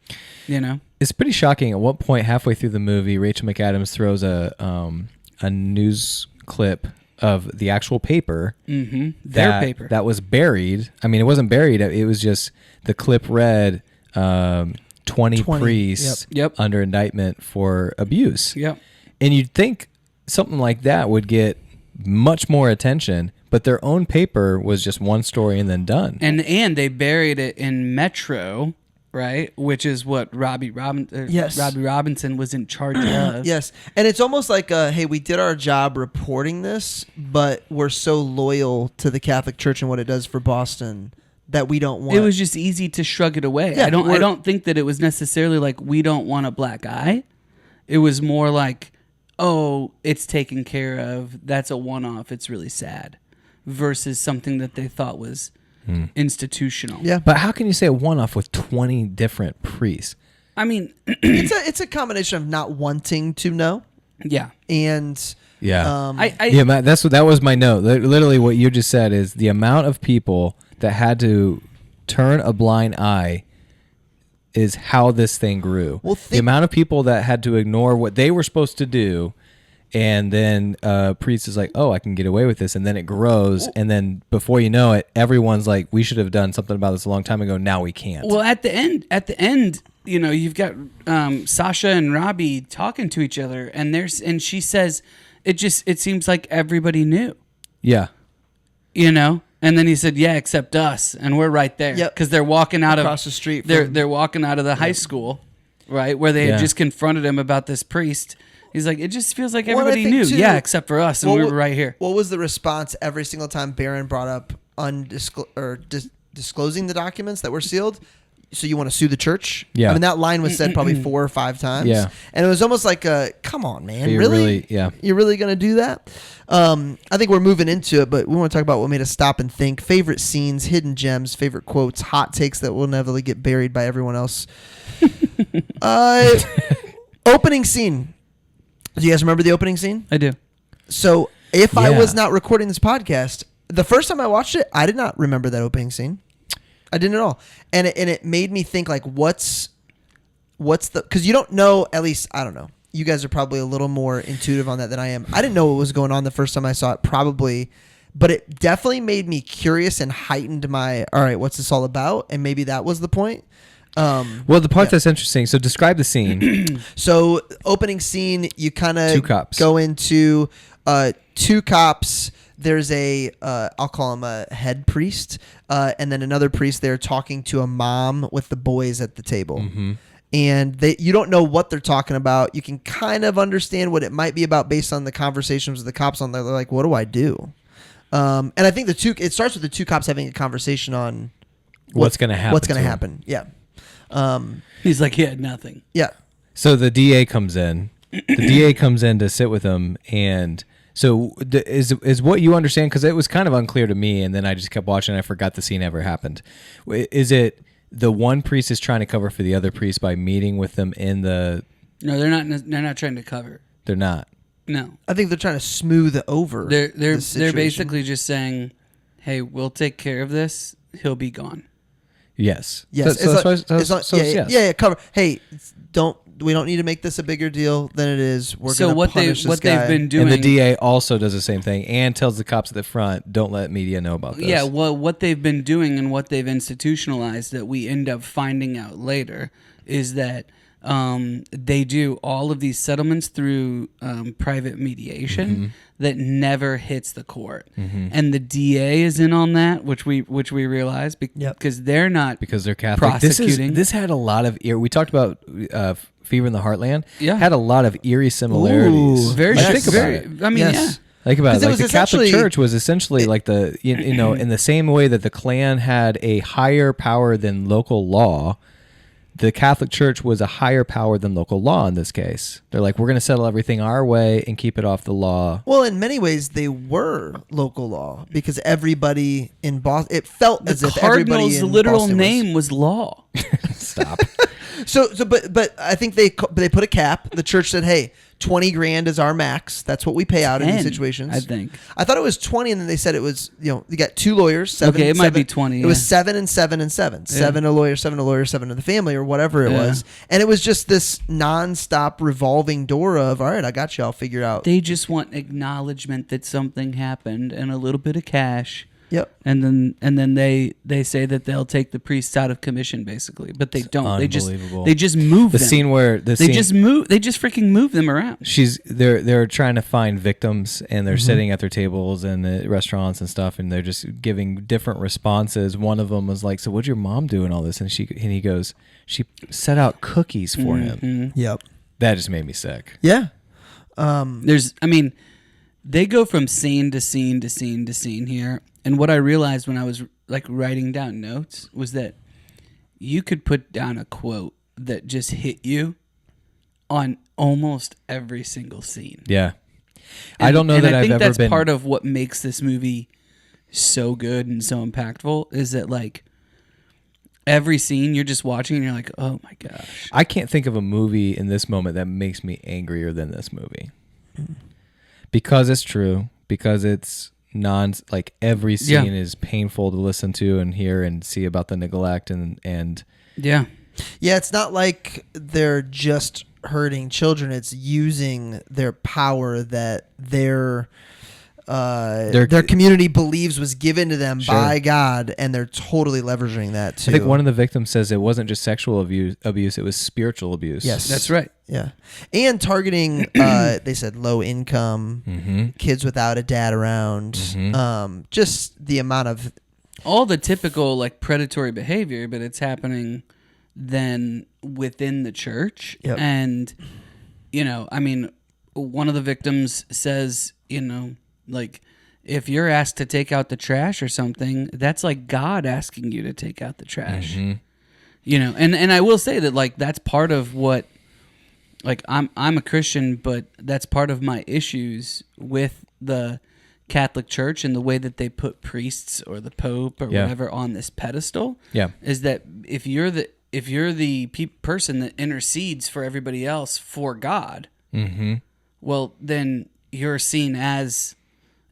You know? It's pretty shocking. At what point halfway through the movie, Rachel McAdams throws a news clip of the actual paper, their paper that was buried. I mean, it wasn't buried. It was just the clip read 20 priests under indictment for abuse. Yep. And you'd think something like that would get much more attention, but their own paper was just one story and then done. And they buried it in Metro, right? Which is what Robbie Robinson was in charge of. Yes. And it's almost like, hey, we did our job reporting this, but we're so loyal to the Catholic Church and what it does for Boston that we don't want. It was just easy to shrug it away. Yeah, I don't think that it was necessarily like we don't want a black eye. It was more like, oh, it's taken care of. That's a one-off. It's really sad. Versus something that they thought was institutional. Yeah. But how can you say a one-off with 20 different priests? I mean, it's a combination of not wanting to know. Yeah. And yeah. That was my note. Literally what you just said is the amount of people that had to turn a blind eye is how this thing grew. Well, the amount of people that had to ignore what they were supposed to do. And then priest is like, oh, I can get away with this. And then it grows. And then before you know it, everyone's like, we should have done something about this a long time ago. Now we can't. Well, at the end, you know, you've got Sasha and Robbie talking to each other. And she says, it seems like everybody knew. Yeah. You know? And then he said, yeah, except us. And we're right there. Yep. Because they're walking out across the street. They're walking out of the high school, right? Where they had just confronted him about this priest. He's like, it just feels like everybody knew. Yeah, except for us, and we were right here. What was the response every single time Barron brought up disclosing the documents that were sealed? So you want to sue the church? Yeah. I mean, that line was said probably 4 or 5 times. Yeah. And it was almost like, come on, man. Really? Yeah. You're really going to do that? I think we're moving into it, but we want to talk about what made us stop and think. Favorite scenes, hidden gems, favorite quotes, hot takes that will never get buried by everyone else. Opening scene. Do you guys remember the opening scene? I do. So if I was not recording this podcast, the first time I watched it, I did not remember that opening scene. I didn't at all. And it made me think like, what's the, because you don't know, at least, I don't know. You guys are probably a little more intuitive on that than I am. I didn't know what was going on the first time I saw it, probably, but it definitely made me curious and heightened my, all right, what's this all about? And maybe that was the point. Well, the part that's interesting. So describe the scene. So opening scene, you kind of go into 2 cops. There's I'll call him a head priest, and then another priest there talking to a mom with the boys at the table. Mm-hmm. And you don't know what they're talking about. You can kind of understand what it might be about based on the conversations with the cops on there. They're like, what do I do? And I think it starts with the 2 cops having a conversation on what's going to happen. What's going to happen? Yeah. He's like, he had nothing. Yeah. So the DA comes in. The DA comes in to sit with him, and so is what you understand, because it was kind of unclear to me, and then I just kept watching. And I forgot the scene ever happened. Is it the one priest is trying to cover for the other priest by meeting with them in the No, they're not. They're not trying to cover. They're not. No, I think they're trying to smooth over. They're basically just saying, "Hey, we'll take care of this. He'll be gone." Yes. Yes. Yeah. Cover. Hey, we don't need to make this a bigger deal than it is. We're so gonna punish this guy. they've been doing, and the DA also does the same thing and tells the cops at the front, "Don't let media know about this." Yeah. Well, what they've been doing and what they've institutionalized that we end up finding out later is that they do all of these settlements through private mediation that never hits the court, and the DA is in on that, which we realize because they're not because they're Catholic. Prosecuting. This had a lot of we talked about Fever in the Heartland. Yeah, had a lot of eerie similarities. Ooh, very. Think about it. I mean, yeah. Think about it. Like the Catholic Church was essentially like in the same way that the Klan had a higher power than local law. The Catholic Church was a higher power than local law in this case. They're like, we're going to settle everything our way and keep it off the law. Well, in many ways, they were local law because everybody in Boston, it felt as if everybody in literal Boston name was law. Stop. But I think they put a cap. The church said, "Hey, $20,000 is our max. That's what we pay out in these situations." I think. I thought it was 20, and then they said it was. You got 2 lawyers. 7, okay, it might be 20. It was 7 and 7 and 7. Yeah. 7 a lawyer, 7 a lawyer, 7 to the family, or whatever it was. And it was just this nonstop revolving door of, all right, I got you. I'll figure it out. They just want acknowledgement that something happened and a little bit of cash. Yep. And then they say that they'll take the priests out of commission, basically, but they don't. Unbelievable. They just move the them. Scene where they just freaking move them around. They're trying to find victims, and they're sitting at their tables in the restaurants and stuff, and they're just giving different responses. One of them was like, "So what'd your mom do and all this?" And he goes, "She set out cookies for him." Yep. That just made me sick. Yeah. They go from scene to scene to scene to scene here. And what I realized when I was like writing down notes was that you could put down a quote that just hit you on almost every single scene. Yeah. I don't know that I've ever been. I think that's part of what makes this movie so good and so impactful is that like every scene you're just watching and you're like, oh my gosh. I can't think of a movie in this moment that makes me angrier than this movie. Because it's true, because it's like every scene is painful to listen to and hear and see about the neglect and yeah, it's not like they're just hurting children. It's using their power that their community believes was given to them by God, and they're totally leveraging that too. I think one of the victims says it wasn't just sexual abuse, it was spiritual abuse. Yes, that's right. Yeah, and targeting, they said low income, kids without a dad around, just the amount of all the typical like predatory behavior, but it's happening then within the church. Yep. And one of the victims says, like, if you're asked to take out the trash or something, that's like God asking you to take out the trash. And I will say that like that's part of what, like I'm a Christian, but that's part of my issues with the Catholic Church and the way that they put priests or the Pope or whatever on this pedestal. Yeah, is that if you're the person that intercedes for everybody else for God, well then you're seen as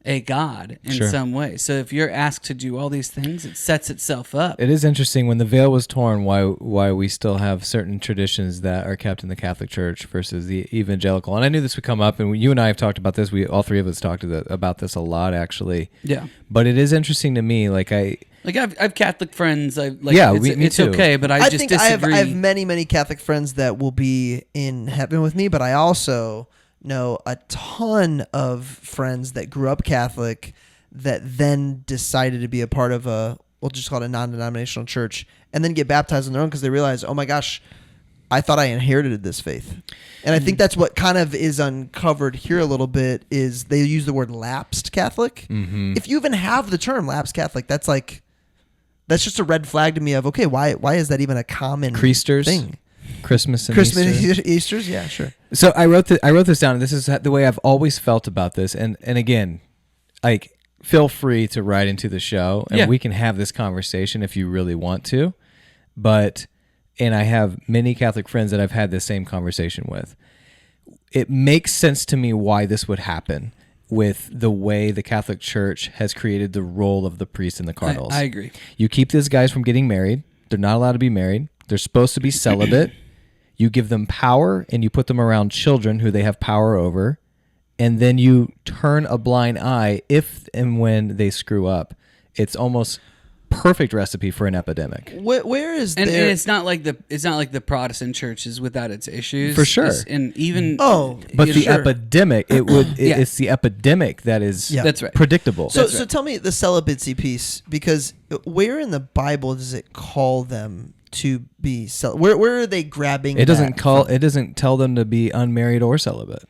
a god in some way. So if you're asked to do all these things, it sets itself up. It is interesting when the veil was torn why we still have certain traditions that are kept in the Catholic Church versus the evangelical. And I knew this would come up, and you and I have talked about this. We all three of us talked about this a lot, actually. Yeah. But it is interesting to me. I've Catholic friends. Me it's too. Okay, but I just disagree. I have many Catholic friends that will be in heaven with me, but I also know a ton of friends that grew up Catholic that then decided to be a part of we'll just call it a non-denominational church, and then get baptized on their own because they realize, oh my gosh, I thought I inherited this faith. And I think that's what kind of is uncovered here a little bit is they use the word lapsed Catholic. If you even have the term lapsed Catholic, that's just a red flag to me of, okay, why is that even a common thing? Christmas and Easter's, yeah, sure. So I wrote this down, and this is the way I've always felt about this. And again, like, feel free to write into the show, and we can have this conversation if you really want to. But and I have many Catholic friends that I've had this same conversation with. It makes sense to me why this would happen with the way the Catholic Church has created the role of the priest and the cardinals. I agree. You keep these guys from getting married. They're not allowed to be married. They're supposed to be celibate. You give them power and you put them around children who they have power over. And then you turn a blind eye if and when they screw up. It's almost perfect recipe for an epidemic. Where is And there? it's not like the Protestant churches without its issues. For sure. And even But the epidemic, it's the epidemic that is that's right. predictable. So tell me the celibacy piece, because where in the Bible does it call them to be where are they grabbing? It doesn't tell them to be unmarried or celibate.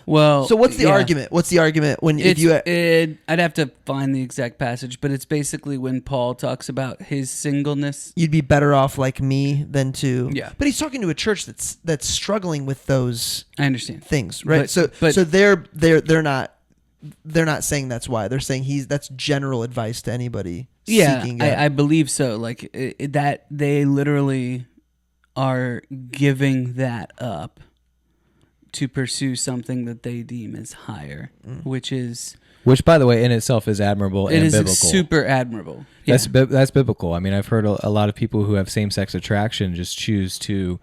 Well, so what's the argument? What's the argument when if you? I'd have to find the exact passage, but it's basically when Paul talks about his singleness. You'd be better off like me than to. Yeah. But he's talking to a church that's struggling with those. I understand things, right? But so they're not saying that's why. They're saying that's general advice to anybody. Seeking I believe so. Like that, they literally are giving that up to pursue something that they deem as higher, which, by the way, in itself is admirable and biblical. It is super admirable. Yeah. That's biblical. I mean, I've heard a lot of people who have same-sex attraction just choose to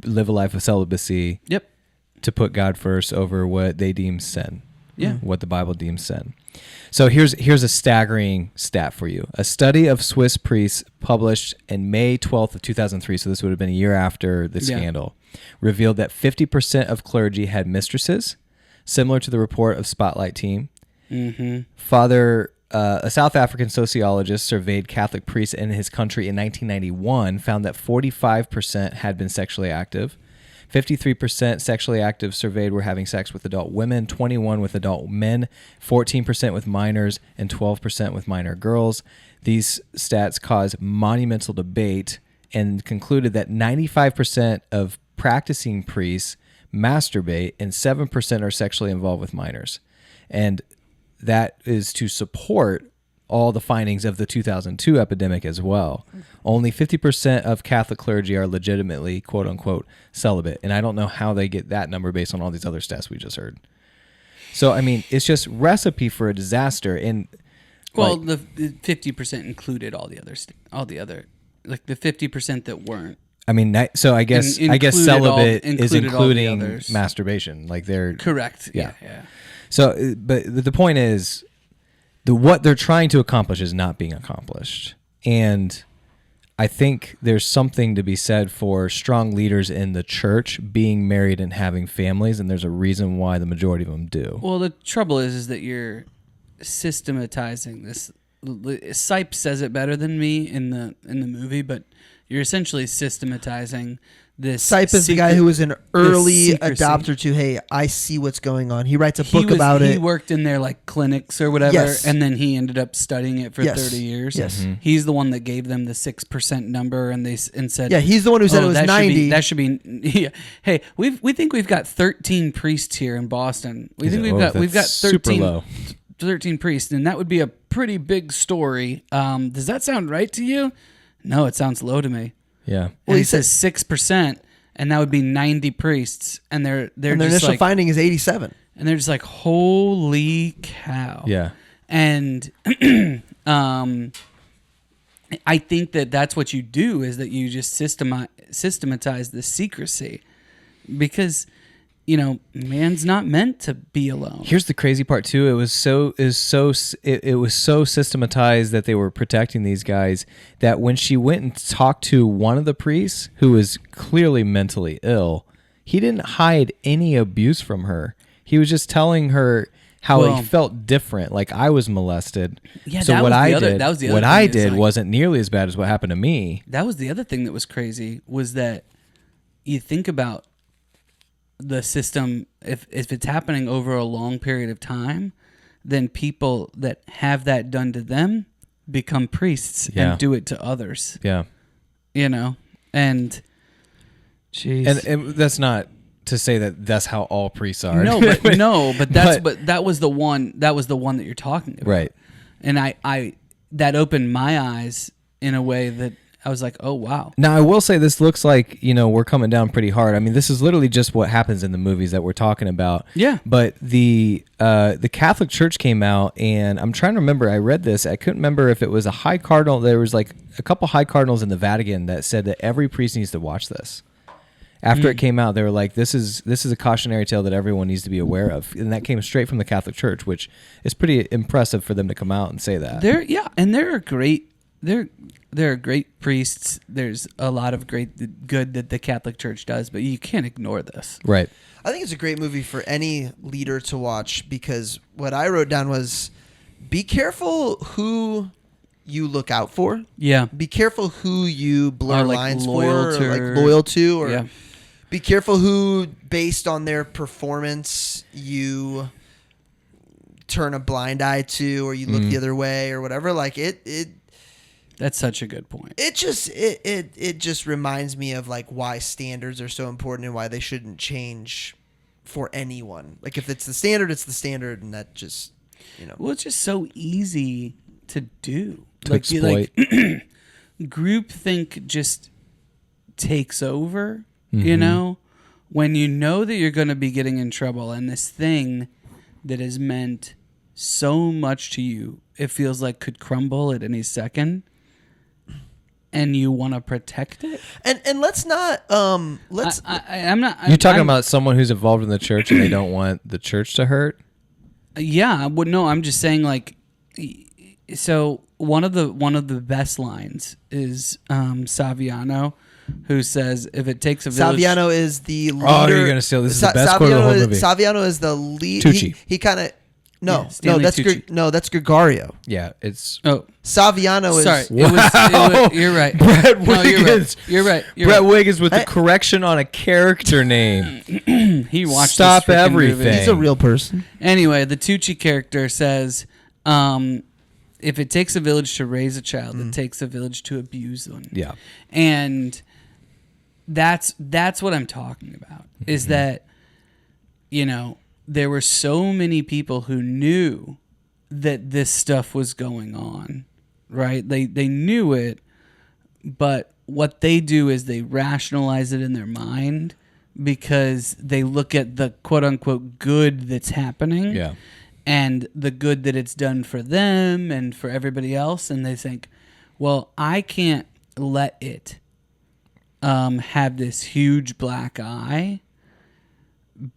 live a life of celibacy. Yep. To put God first over what they deem sin. Yeah. What the Bible deems sin. So here's a staggering stat for you. A study of Swiss priests published in May 12th of 2003, so this would have been a year after the scandal, revealed that 50% of clergy had mistresses, similar to the report of Spotlight team. Mm-hmm. A South African sociologist surveyed Catholic priests in his country in 1991, found that 45% had been sexually active. 53% sexually active surveyed were having sex with adult women, 21% with adult men, 14% with minors, and 12% with minor girls. These stats caused monumental debate and concluded that 95% of practicing priests masturbate and 7% are sexually involved with minors. And that is to support all the findings of the 2002 epidemic as well. Only 50% of Catholic clergy are legitimately, quote unquote, celibate. And I don't know how they get that number based on all these other stats we just heard. So, I mean, it's just recipe for a disaster. And the 50% included all the other, like the 50% that weren't. I mean, so I guess celibate is including masturbation. Like they're correct. Yeah. So, but the point is, what they're trying to accomplish is not being accomplished. And I think there's something to be said for strong leaders in the church being married and having families, and there's a reason why the majority of them do. Well, the trouble is that you're systematizing this. Sipe says it better than me in the movie, but you're essentially systematizing this. Sipe is the guy who was an early adopter to, hey, I see what's going on. He writes a book about it. He worked in their like clinics or whatever, and then he ended up studying it for 30 years. Yes. Mm-hmm. He's the one that gave them the 6% number, and said, yeah, he's the one who said it was 90. That should be. Yeah. Hey, we think we've got 13 priests here in Boston. We think we've got 13 priests, and that would be a pretty big story. Does that sound right to you? No, it sounds low to me. Yeah. Well, he says 6%, and that would be 90 priests, and their initial finding is 87, and they're just like, holy cow. Yeah. And I think that's what you do, is that you just systematize the secrecy, because man's not meant to be alone. Here's the crazy part too. It was so systematized that they were protecting these guys that when she went and talked to one of the priests who was clearly mentally ill, he didn't hide any abuse from her. He was just telling her how he felt different, like I was molested. Yeah, so what I did like, wasn't nearly as bad as what happened to me. That was the other thing that was crazy, was that you think about the system, if it's happening over a long period of time, then people that have that done to them become priests and do it to others. Yeah. And geez. And that's not to say that that's how all priests are. But that was the one that you're talking about. Right. And I that opened my eyes in a way that I was like, oh wow. Now, I will say this looks like, we're coming down pretty hard. I mean, this is literally just what happens in the movies that we're talking about. Yeah. But the Catholic Church came out, and I'm trying to remember. I read this. I couldn't remember if it was a high cardinal. There was like a couple high cardinals in the Vatican that said that every priest needs to watch this. After it came out, they were like, this is a cautionary tale that everyone needs to be aware of. And that came straight from the Catholic Church, which is pretty impressive for them to come out and say that. There are great priests. There's a lot of great good that the Catholic Church does, but you can't ignore this. Right. I think it's a great movie for any leader to watch, because what I wrote down was, be careful who you look out for. Yeah. Be careful who you blur lines loyal for, to, or like loyal to, or yeah. Be careful who, based on their performance, you turn a blind eye to, or you look the other way, or whatever. Like it. That's such a good point. It just reminds me of like why standards are so important and why they shouldn't change for anyone. Like if it's the standard, it's the standard, and that just Well, it's just so easy to do. To exploit. Groupthink just takes over. When you know that you're going to be getting in trouble, and this thing that has meant so much to you, it feels like could crumble at any second, and you want to protect it. And let's not let's. I'm not. You're talking about someone who's involved in the church and they don't want the church to hurt? Yeah, no, I'm just saying, like, so one of the best lines is Saviano, who says, "If it takes a village." Saviano is the leader. Oh, you're gonna steal. This is the best quote of the whole movie. Saviano is the lead. Tucci. He kind of. No, Stanley that's Tucci. that's Gregario. Yeah, it's. Oh, Saviano is. sorry. It was, you're right. Brett No, Wiggins. You're right. Brett Wiggins with the correction on a character name. He watched. Stop this freaking everything. movie. He's a real person. Anyway, the Tucci character says, "If it takes a village to raise a child, it takes a village to abuse one." Yeah. And that's what I'm talking about. Is that there were so many people who knew that this stuff was going on, right? They knew it, but what they do is they rationalize it in their mind because they look at the quote unquote good that's happening. Yeah. And the good that it's done for them and for everybody else, and they think, well, I can't let it have this huge black eye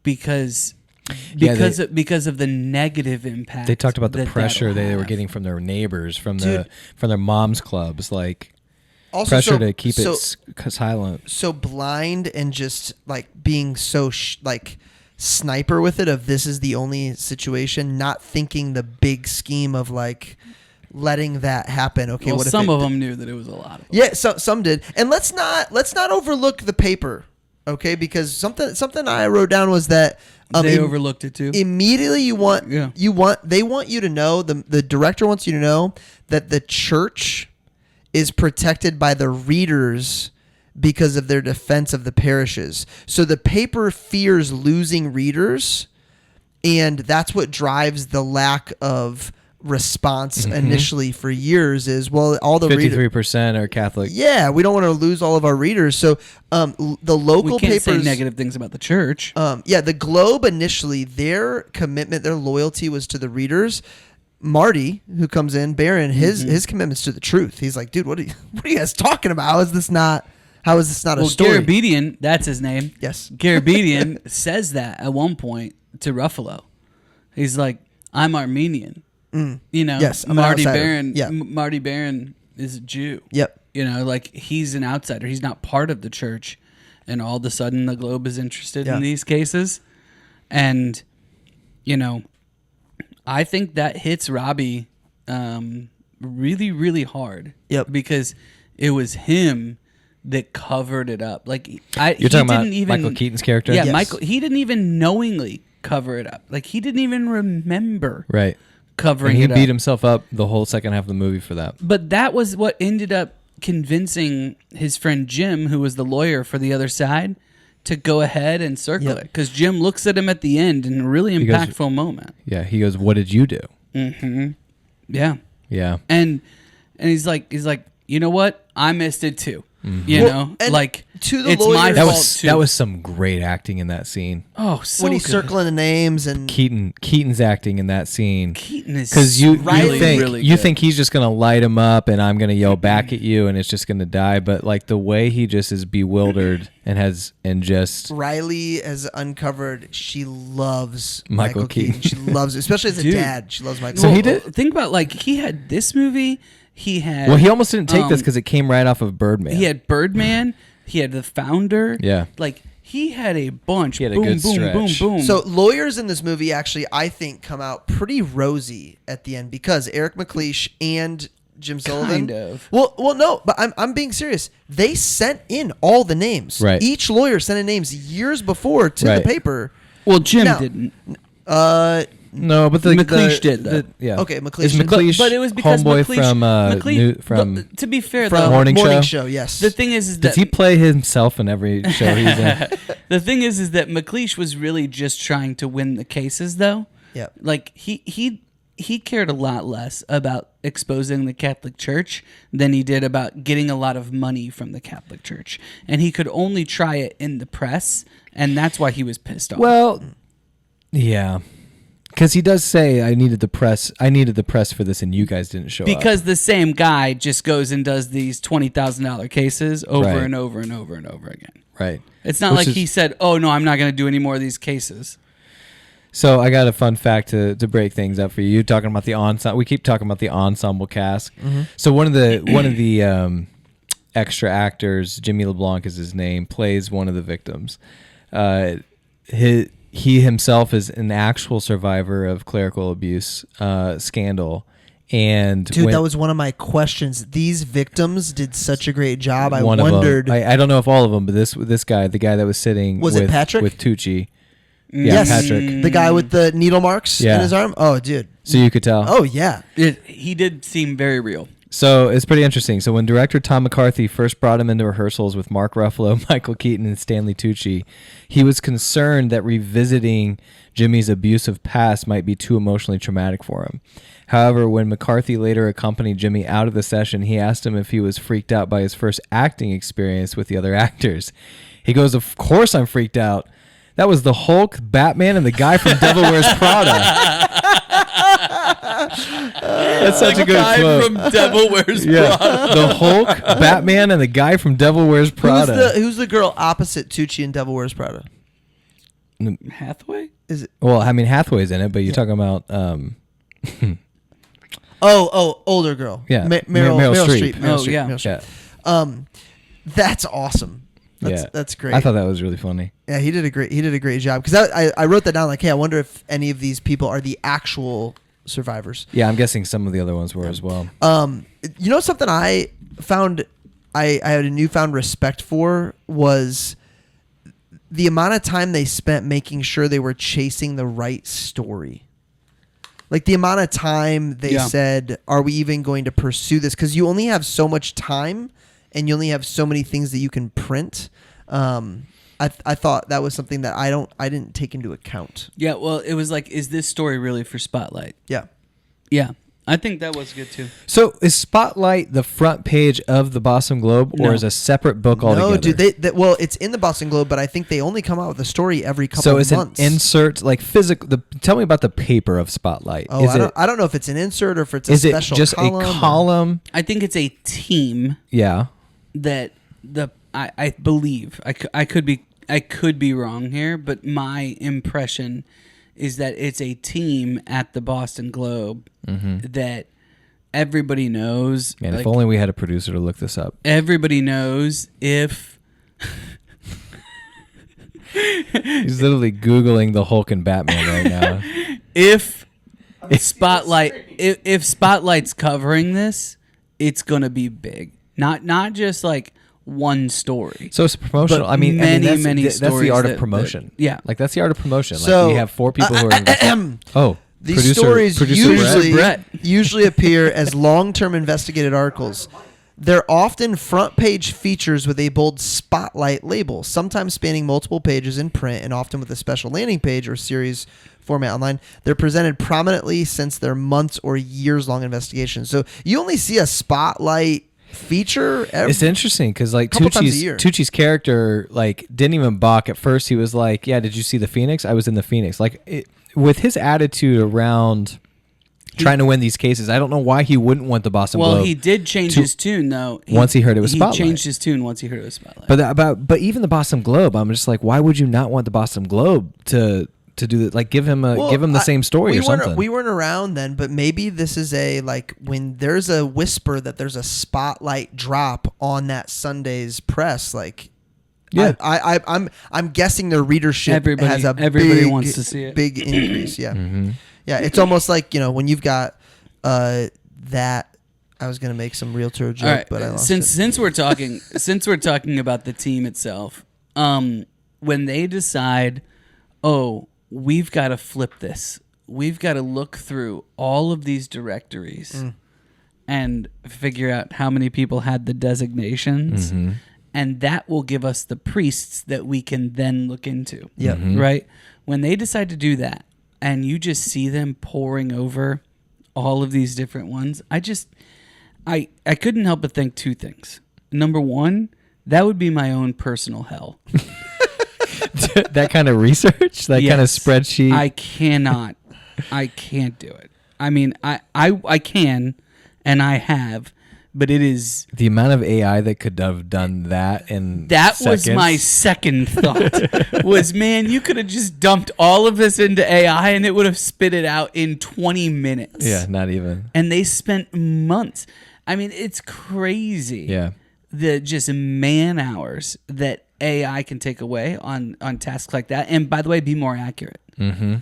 because of the negative impact. They talked about the that pressure that'll they were have. getting from their neighbors, from their moms' clubs, like Also, pressure to keep it silent. So blind and just like being so like sniper with it. Of this is the only situation, not thinking the big scheme of like letting that happen. Okay, Well, what if some of them knew that it was a lot of them. Yeah, some did, and let's not overlook the paper. Okay, because something I wrote down was that They overlooked it too. Immediately, they want you to know, the director wants you to know that the church is protected by the readers because of their defense of the parishes. So the paper fears losing readers, and that's what drives the lack of response initially for years. Is all the 53% are Catholic. Yeah, we don't want to lose all of our readers. So the local we can't papers say negative things about the church. The Globe initially, their commitment, their loyalty was to the readers. Marty, who comes in, Barron, his commitment's to the truth. He's like, dude, what are you guys talking about? How is this not a story? Garabedian, that's his name. Yes. Garabedian says that at one point to Ruffalo. He's like, I'm Armenian. Yes, I'm an Marty outsider. Barron. Yeah. Marty Barron is a Jew. Yep. Like he's an outsider. He's not part of the church, and all of a sudden the Globe is interested in these cases, and I think that hits Robbie really, really hard. Yep. Because it was him that covered it up. Like You're talking about Michael Keaton's character? Yeah, Yes. Michael. He didn't even knowingly cover it up. Like he didn't even remember. Right. Covering and it he up. beat himself up the whole second half of the movie for that. But that was what ended up convincing his friend Jim, who was the lawyer for the other side, to go ahead and circle it. Because Jim looks at him at the end in a really impactful moment. Yeah, he goes, "What did you do?" Mm-hmm. Yeah. Yeah. And he's like, you know what? I missed it too. Mm-hmm. You know, and like to the it's my lawyers- fault too. That was some great acting in that scene. oh, so when he's good. circling the names and Keaton's acting in that scene. Keaton is Because you really, think really you good. think he's just gonna light him up and I'm gonna yell back at you and it's just gonna die, but like the way he just is bewildered and just Riley has uncovered she loves Michael Michael Keaton. She loves it, especially as a Dude. dad. She loves Michael. So Keaton. he did- Think about like he had this movie. He had well, he almost didn't take this because it came right off of Birdman. He had Birdman. He had The Founder. Yeah. Like he had a bunch. He had a boom, good boom, stretch. boom, boom. So lawyers in this movie actually, I think, come out pretty rosy at the end because Eric McLeish and Jim Sullivan. Kind of. Well, no, but I'm being serious. They sent in all the names. Right. Each lawyer sent in names years before to the Right. paper. well, Jim Now- didn't. No, but the McLeish did, though. yeah. Okay, McLeish Is did, McLeish But it was because homeboy McLeish, from to be fair, From though, Morning Show? Show, yes. the thing is Does that he play himself in every show he's in? the thing is that McLeish was really just trying to win the cases, though. Yeah. Like he cared a lot less about exposing the Catholic Church than he did about getting a lot of money from the Catholic Church, and he could only try it in the press, and that's why he was pissed off. Well, yeah, because he does say I needed the press for this, and you guys didn't show up. because the same guy just goes and does these $20,000 cases over Right. and over and over and over again. Right. It's not Which like is- he said, "Oh no, I'm not going to do any more of these cases." So I got a fun fact to break things up for you. You're talking about the ensemble. We keep talking about the ensemble cast. Mm-hmm. So one of the extra actors, Jimmy LeBlanc is his name, plays one of the victims. He himself is an actual survivor of clerical abuse scandal. And Dude, when- that was one of my questions. These victims did such a great job. I one wondered. of them. I don't know if all of them, but this guy, the guy that was sitting Was with, it Patrick? with Tucci. Yes, Patrick. the guy with the needle marks Yeah. in his arm. Oh, dude. So you could tell. Oh, yeah. He did seem very real. So it's pretty interesting. So when director Tom McCarthy first brought him into rehearsals with Mark Ruffalo, Michael Keaton, and Stanley Tucci, he was concerned that revisiting Jimmy's abusive past might be too emotionally traumatic for him. However, when McCarthy later accompanied Jimmy out of the session, he asked him if he was freaked out by his first acting experience with the other actors. He goes, "Of course I'm freaked out. That was the Hulk, Batman, and the guy from Devil Wears Prada." That's such a good guy quote. from Devil Wears Yeah, Prada. the Hulk, Batman, and the guy from Devil Wears Prada. Who's the girl opposite Tucci in Devil Wears Prada? Hathaway? Is it? Well, I mean Hathaway's in it, but you're talking about Older girl. Yeah, Meryl Meryl Streep. Streep. Meryl Oh, Streep, yeah. Meryl yeah, Streep. That's awesome. That's great. I thought that was really funny. Yeah, he did a great job because I wrote that down. Like, hey, I wonder if any of these people are the actual survivors. Yeah, I'm guessing some of the other ones were as well. You know something I found I had a newfound respect for was the amount of time they spent making sure they were chasing the right story. Like the amount of time they Yeah. said, "Are we even going to pursue this?" Because you only have so much time, and you only have so many things that you can print. I thought that was something that I didn't take into account. Yeah, well, it was like, is this story really for Spotlight? Yeah. Yeah, I think that was good too. So is Spotlight the front page of the Boston Globe, or No. is a separate book altogether? No, dude. Well, it's in the Boston Globe, but I think they only come out with a story every couple So of it's months. an insert, like physical. Tell me about the paper of Spotlight. Oh, I don't know if it's an insert or if it's a Is it special just column. a column? I think it's a team Yeah. that I believe I could be wrong here, but my impression is that it's a team at the Boston Globe that everybody knows. Man, like, if only we had a producer to look this up. everybody knows if He's literally Googling the Hulk and Batman right now. if Spotlight's covering this, it's gonna be big. Not just like one story. So it's promotional. But I mean, many that's the stories art of that- promotion. yeah. Like that's the art of promotion. So, like we have 4 people who are. Oh, These stories Producer Brett. usually appear as long-term investigated articles. They're often front-page features with a bold spotlight label, sometimes spanning multiple pages in print and often with a special landing page or series format online. They're presented prominently since their months or years-long investigation. So you only see a spotlight feature. It's interesting because like couple times a year. Tucci's character like didn't even balk at first. He was like, "Yeah, did you see the Phoenix? I was in the Phoenix." Like with his attitude around trying to win these cases, I don't know why he wouldn't want the Boston Globe. Well, he did change his tune though. Once he heard it was Spotlight. He changed his tune once he heard it was Spotlight. But even the Boston Globe, I'm just like, why would you not want the Boston Globe to do that? Like give him the same story or something. We weren't around then, but maybe this is like when there's a whisper that there's a Spotlight drop on that Sunday's press, like. Yeah, I'm guessing their readership has everybody wants to see it. Big increase. Yeah, mm-hmm. Yeah. It's almost like when you've got that. I was gonna make some realtor joke, right. but I lost it. Since we're talking about the team itself, when they decide, oh, we've got to flip this, we've got to look through all of these directories and figure out how many people had the designations. Mm-hmm. And that will give us the priests that we can then look into. Yep. Mm-hmm. Right? When they decide to do that, and you just see them pouring over all of these different ones, I couldn't help but think two things. Number one, that would be my own personal hell. That kind of research, that kind of spreadsheet. I can't do it. I mean, I can, and I have. But it is the amount of AI that could have done that in that seconds. Was my second thought. Was man, you could have just dumped all of this into AI and it would have spit it out in 20 minutes. Yeah, not even. And they spent months. I mean, it's crazy. Yeah, the just man hours that AI can take away on tasks like that. And by the way, be more accurate. Mm-hmm.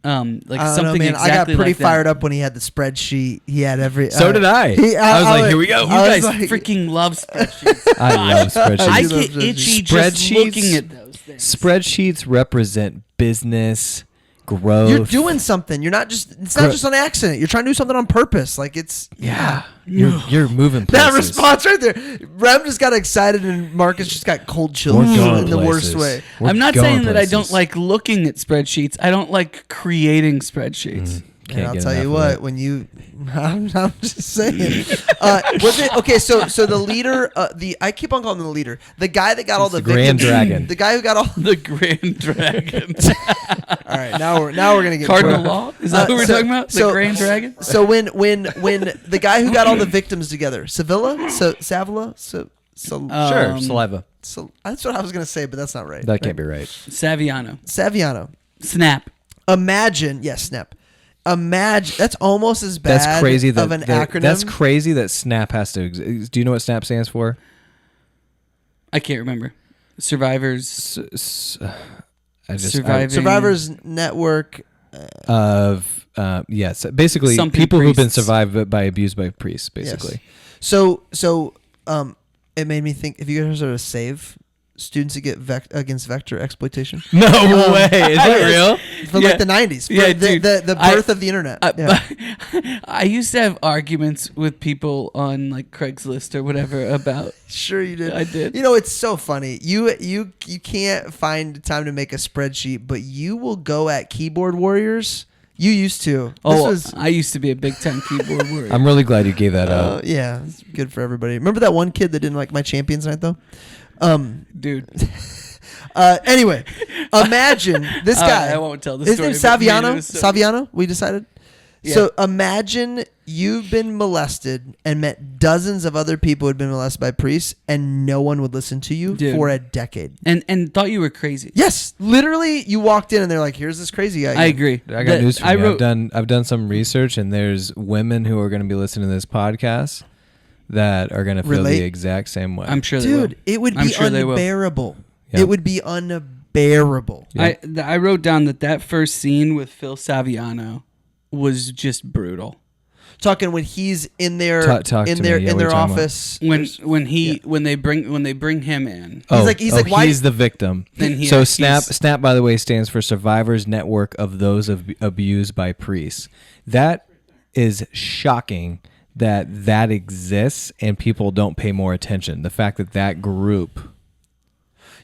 Like I something know, man. exactly I got pretty like fired that. up when he had the spreadsheet. He had every. So did I. I was like, here we go. You guys freaking love spreadsheets. I love spreadsheets. I get itchy just looking at those things. Spreadsheets represent business growth. You're doing something. You're not just. It's not just on accident. You're trying to do something on purpose. Like it's. Yeah. You're moving places. That response right there. Rem just got excited and Marcus just got cold chills in the worst way. I'm not saying that I don't like looking at spreadsheets. I don't like creating spreadsheets. And I'll tell you what, when you, I'm just saying, was it okay? So the leader, I keep on calling him the leader, the guy that got all the Grand Dragon, the guy who got all the Grand Dragon. All right, now we're gonna get Cardinal Law. Is that who we're talking about? The Grand Dragon. So when the guy who got all the victims together, Savilla, sure, saliva. So that's what I was gonna say, but that's not right. That can't be right. Saviano. Snap. Snap. Imagine that's almost as bad. That's crazy of an acronym. That's crazy that SNAP has to exist. Do you know what SNAP stands for? I can't remember. Survivors. Survivors Network of yes, basically something people priests. who've been survived by abuse by priests, basically. Yes. So it made me think. If you guys heard of SAVE, students that get against vector exploitation. No way, is that real? From like the 90s. Yeah, dude. The birth of the internet. I used to have arguments with people on like Craigslist or whatever about. Sure you did. I did. You know, it's so funny. You can't find time to make a spreadsheet, but you will go at keyboard warriors. You used to. I used to be a big time keyboard warrior. I'm really glad you gave that up. Yeah, it's good for everybody. Remember that one kid that didn't like my Champions Night though? Dude. Anyway, imagine this guy. I won't tell the His story. name's Saviano. Saviano, we decided. Yeah. So imagine you've been molested and met dozens of other people who had been molested by priests, and no one would listen to you for a decade. And thought you were crazy. Yes, literally, you walked in and they're like, "Here's this crazy guy." I agree. I got news for you. I've done some research, and there's women who are going to be listening to this podcast that are going to feel the exact same way. I'm sure they will. Dude, it would be unbearable. Yeah. It would be unbearable. Yeah. I wrote down that first scene with Phil Saviano was just brutal. Talking when he's in their office when they bring him in. He's like why he's the victim. So SNAP by the way stands for Survivors Network of Those Abused by Priests. That is shocking that exists and people don't pay more attention. The fact that group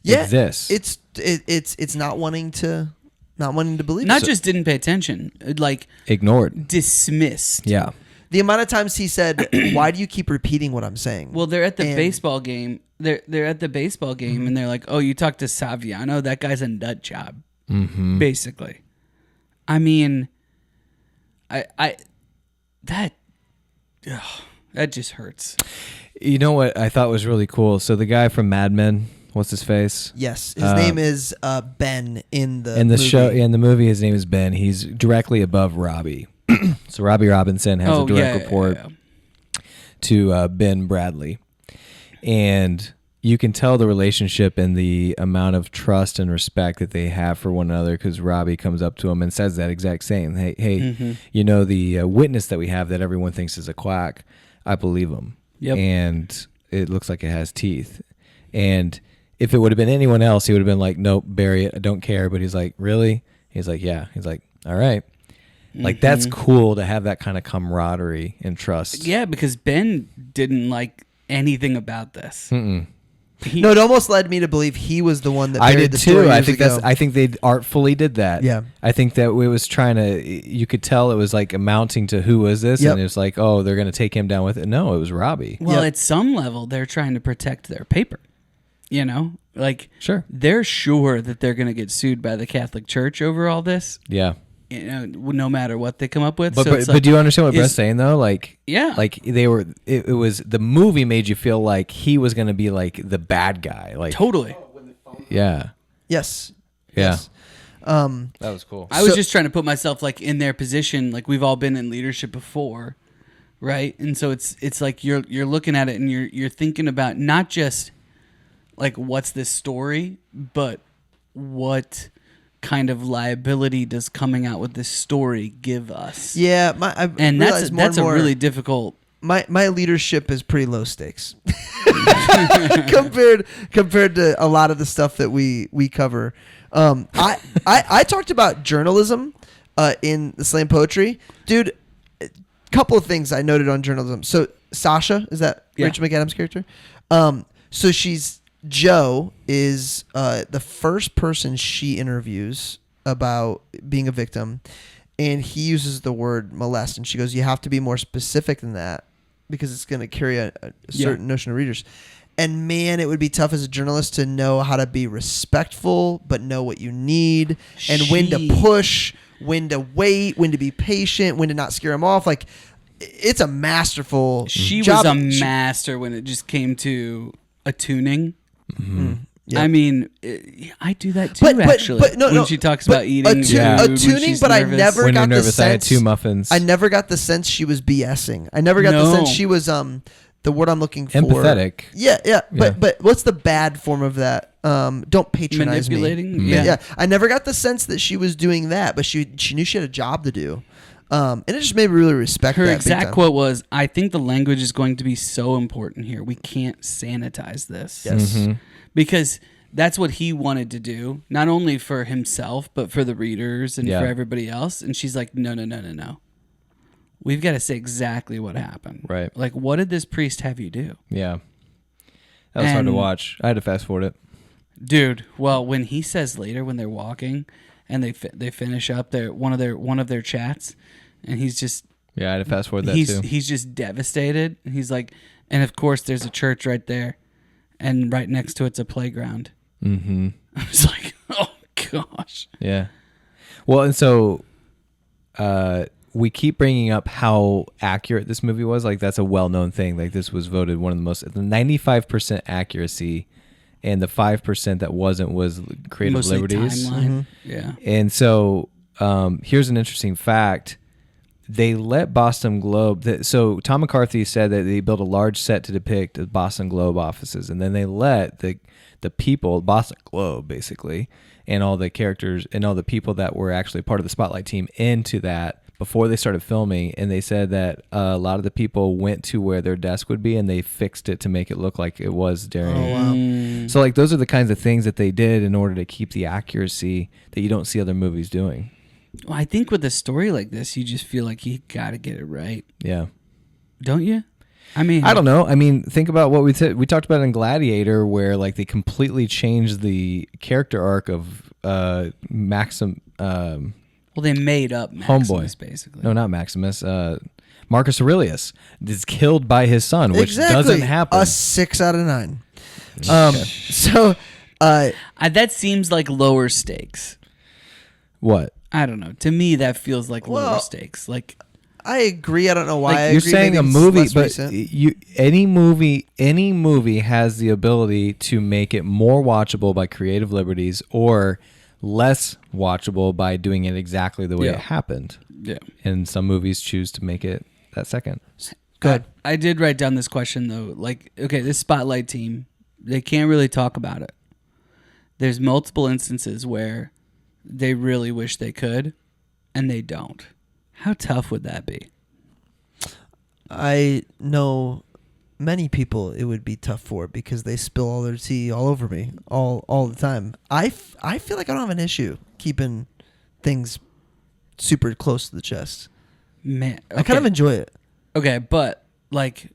exists. It's not wanting to believe. Not just didn't pay attention, like ignored, dismissed. Yeah. The amount of times he said, "Why do you keep repeating what I'm saying?" Well, they're at the baseball game. They're at the baseball game, and they're like, "Oh, you talked to Saviano? That guy's a nut job." Basically, I mean, that just hurts. You know what I thought was really cool? So the guy from Mad Men, what's his face? Yes, his name is Ben in the movie. show. In the movie, his name is Ben. He's directly above Robbie. So Robbie Robinson has a direct report to Ben Bradley, and you can tell the relationship and the amount of trust and respect that they have for one another, because Robbie comes up to him and says that exact same. Hey, you know, the witness that we have that everyone thinks is a quack, I believe him. Yep. And it looks like it has teeth. And if it would have been anyone else, he would have been like, nope, bury it. I don't care. But he's like, really? He's like, yeah. He's like, all right. Like, that's cool to have that kind of camaraderie and trust. Yeah, because Ben didn't like anything about this. No, it almost led me to believe he was the one that buried I did the story too. years I think they artfully did that. Yeah. I think that it was trying to. You could tell it was like amounting to who was this, and it was like, oh, they're going to take him down with it. No, it was Robbie. Well, at some level, they're trying to protect their paper. You know, like Sure. they're sure that they're going to get sued by the Catholic Church over all this. Yeah. You know, no matter what they come up with. But So but, it's but like, do you understand what Brett's saying though? Like, Yeah. like they were. It was the movie made you feel like he was going to be like the bad guy. Like totally. Yeah. Yes. Yeah. Yes. That was cool. I was just trying to put myself like in their position. Like we've all been in leadership before, right? And so it's like you're looking at it and you're thinking about not just like what's this story, but what kind of liability does coming out with this story give us? Yeah, And that's a really difficult. My leadership is pretty low stakes compared to a lot of the stuff that we cover. I talked about journalism in the slam poetry, dude. A couple of things I noted on journalism. So Sasha, is that Rachel McAdams' character? So Joe is the first person she interviews about being a victim, and he uses the word molest, and she goes, "You have to be more specific than that because it's going to carry a certain notion of readers." And man, it would be tough as a journalist to know how to be respectful, but know what you need and when to push, when to wait, when to be patient, when to not scare them off. Like, it's a masterful She job. was a master when it just came to attuning. Yeah. I mean, I do that too. Actually, when she talks about eating attuning, but I never when got you're nervous, the sense. I had 2 muffins. I never got the sense she was BSing. I never got the sense she was the word I'm looking for. Empathetic. Yeah. But what's the bad form of that? Don't patronize manipulating. me. Yeah. I never got the sense that she was doing that, but she knew she had a job to do. And it just made me really respect her that. exact quote was, "I think the language is going to be so important here. We can't sanitize this." Yes. Because that's what he wanted to do, not only for himself, but for the readers and for everybody else. And she's like, no. We've got to say exactly what happened. Right. Like, what did this priest have you do? Yeah. That was hard to watch. I had to fast forward it. Dude, well, when he says later when they're walking and they finish up one of their chats, and he's just... Yeah, I had to fast forward that too. He's just devastated. And he's like, and of course there's a church right there. And right next to it's a playground. Mm-hmm. I was like, oh, gosh. Yeah. Well, and so we keep bringing up how accurate this movie was. Like, that's a well-known thing. Like, this was voted one of the most... 95% accuracy, and the 5% that wasn't was creative mostly liberties. Timeline. Yeah. And so here's an interesting fact. They let Boston Globe... So Tom McCarthy said that they built a large set to depict the Boston Globe offices, and then they let the people, Boston Globe basically, and all the characters and all the people that were actually part of the Spotlight team into that before they started filming. And they said that a lot of the people went to where their desk would be, and they fixed it to make it look like it was during... Oh, wow. So like those are the kinds of things that they did in order to keep the accuracy that you don't see other movies doing. Well, I think with a story like this, you just feel like you got to get it right. Yeah. Don't you? I mean, I don't know. I mean, think about what we talked about in Gladiator, where like they completely changed the character arc of Maxim. Well, they made up Maximus, Homeboy. basically. No, not Maximus. Marcus Aurelius is killed by his son, which doesn't happen. A 6 out of 9. That seems like lower stakes. What? I don't know. To me, that feels like lower Well, stakes. Like, I agree. I don't know why. Like I you're agree. saying Maybe a it's movie, less but recent. any movie has the ability to make it more watchable by creative liberties or less watchable by doing it exactly the way it happened. yeah. And some movies choose to make it that second. Good. I did write down this question though. Like, okay, this Spotlight team, they can't really talk about it. There's multiple instances where they really wish they could, and they don't. How tough would that be? I know many people it would be tough for because they spill all their tea all over me all the time. I feel like I don't have an issue keeping things super close to the chest. Man, okay. I kind of enjoy it. Okay, but like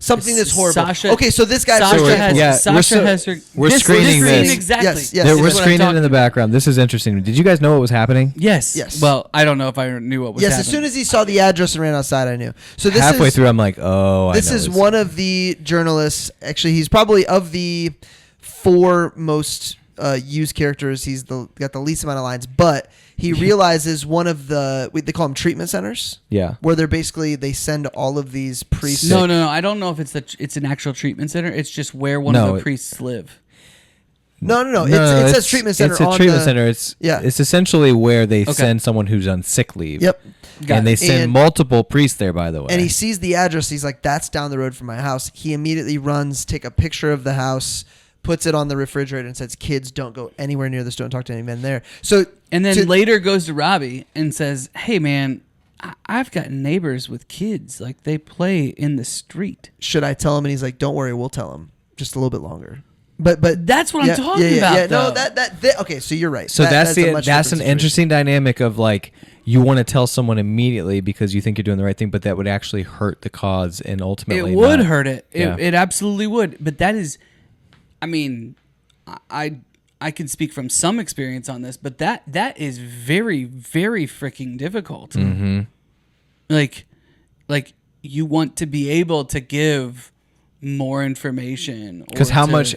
Something that's horrible. Sasha- okay, so this guy. Sasha has, yeah, Sasha has her. we're this screening scene this. exactly. Yes, yes. This is We're what I'm screening it talking in the about. background. This is interesting. Did you guys know what was happening? Yes. Yes. Well, I don't know if I knew what was Yes, happening. as soon as he saw the address and ran outside, I knew. So this Halfway is through, I'm like, oh, this I know is this. one of the journalists. Actually, he's probably of the 4 most used characters. He's got the least amount of lines, but he realizes one of the they call them treatment centers. Yeah. Where they send all of these priests. No. I don't know if it's an actual treatment center. It's just where one of the priests live. No. It says treatment center. It's a on treatment the, center. It's yeah. It's essentially where they send someone who's on sick leave. Yep. And they send multiple priests there, by the way. And he sees the address. He's like, "That's down the road from my house." He immediately runs, take a picture of the house, puts it on the refrigerator, and says, "Kids, don't go anywhere near this. Don't talk to any men there." So, and then later goes to Robbie and says, "Hey, man, I've got neighbors with kids. Like they play in the street. Should I tell him?" And he's like, "Don't worry, we'll tell him. Just a little bit longer." But that's what I'm talking about. Yeah, though. no, okay. So you're right. So that's a much that's an different interesting dynamic of like you want to tell someone immediately because you think you're doing the right thing, but that would actually hurt the cause and ultimately it would not. hurt it. Yeah. It absolutely would. But that is, I mean, I can speak from some experience on this, but that is very, very freaking difficult. Mm-hmm. Like you want to be able to give more information. Because how much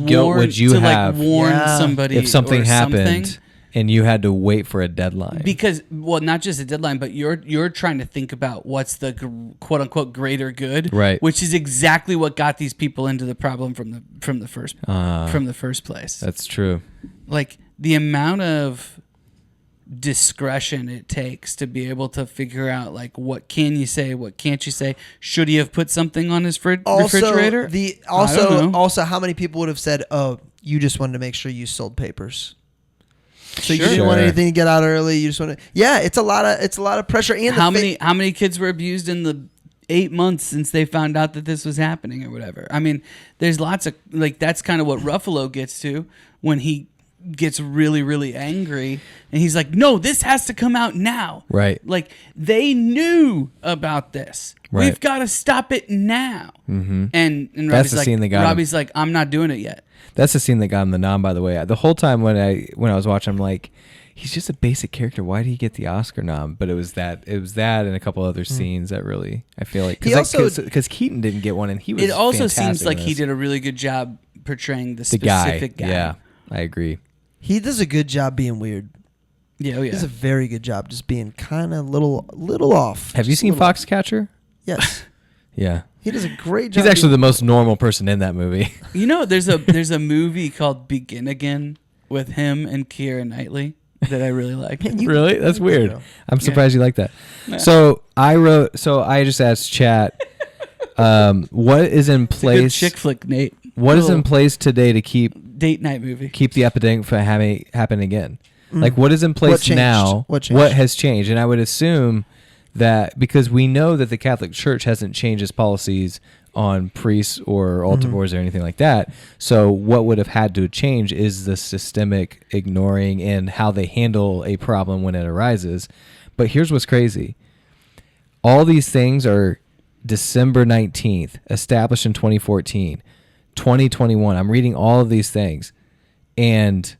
guilt would you have like warn somebody if something or happened something? and you had to wait for a deadline? Because, well, not just a deadline, but you're trying to think about what's the quote unquote greater good, right? Which is exactly what got these people into the problem from the first place. That's true. Like the amount of discretion it takes to be able to figure out like what can you say, what can't you say. Should he have put something on his refrigerator? Also, how many people would have said, "Oh, you just wanted to make sure you sold papers." So you didn't want anything to get out early. You just want to. Yeah, it's a lot of pressure. And how many kids were abused in the 8 months since they found out that this was happening or whatever? I mean, there's lots of like that's kind of what Ruffalo gets to when he gets really, really angry and he's like, "No, this has to come out now." Right. Like they knew about this. Right. We've got to stop it now. Mm-hmm. And that's the like, scene that got Robbie's like, "I'm not doing it yet." That's the scene that got him the nom, by the way. The whole time when I was watching, I'm like, he's just a basic character. Why did he get the Oscar nom? But it was that and a couple other scenes that really, I feel like, because Keaton didn't get one and he was. It also fantastic seems like in he this. did a really good job portraying the specific guy. Yeah, I agree. He does a good job being weird. Yeah, He does a very good job just being kind of little off. Have you seen Foxcatcher? Yes. Yeah. He does a great job. He's actually the most normal person in that movie. You know, there's a movie called Begin Again with him and Keira Knightley that I really like. Really? That's weird. know. I'm surprised you like that. Yeah. So I just asked chat, what is in It's a place? good chick flick, Nate. What is in place today to keep Date night movie. the epidemic from happen again? Like, what is in place now? What changed? What has changed? And I would assume that because we know that the Catholic Church hasn't changed its policies on priests or altar boys or anything like that. So what would have had to change is the systemic ignoring and how they handle a problem when it arises. But here's what's crazy. All these things are December 19th, established in 2014, 2021. I'm reading all of these things. And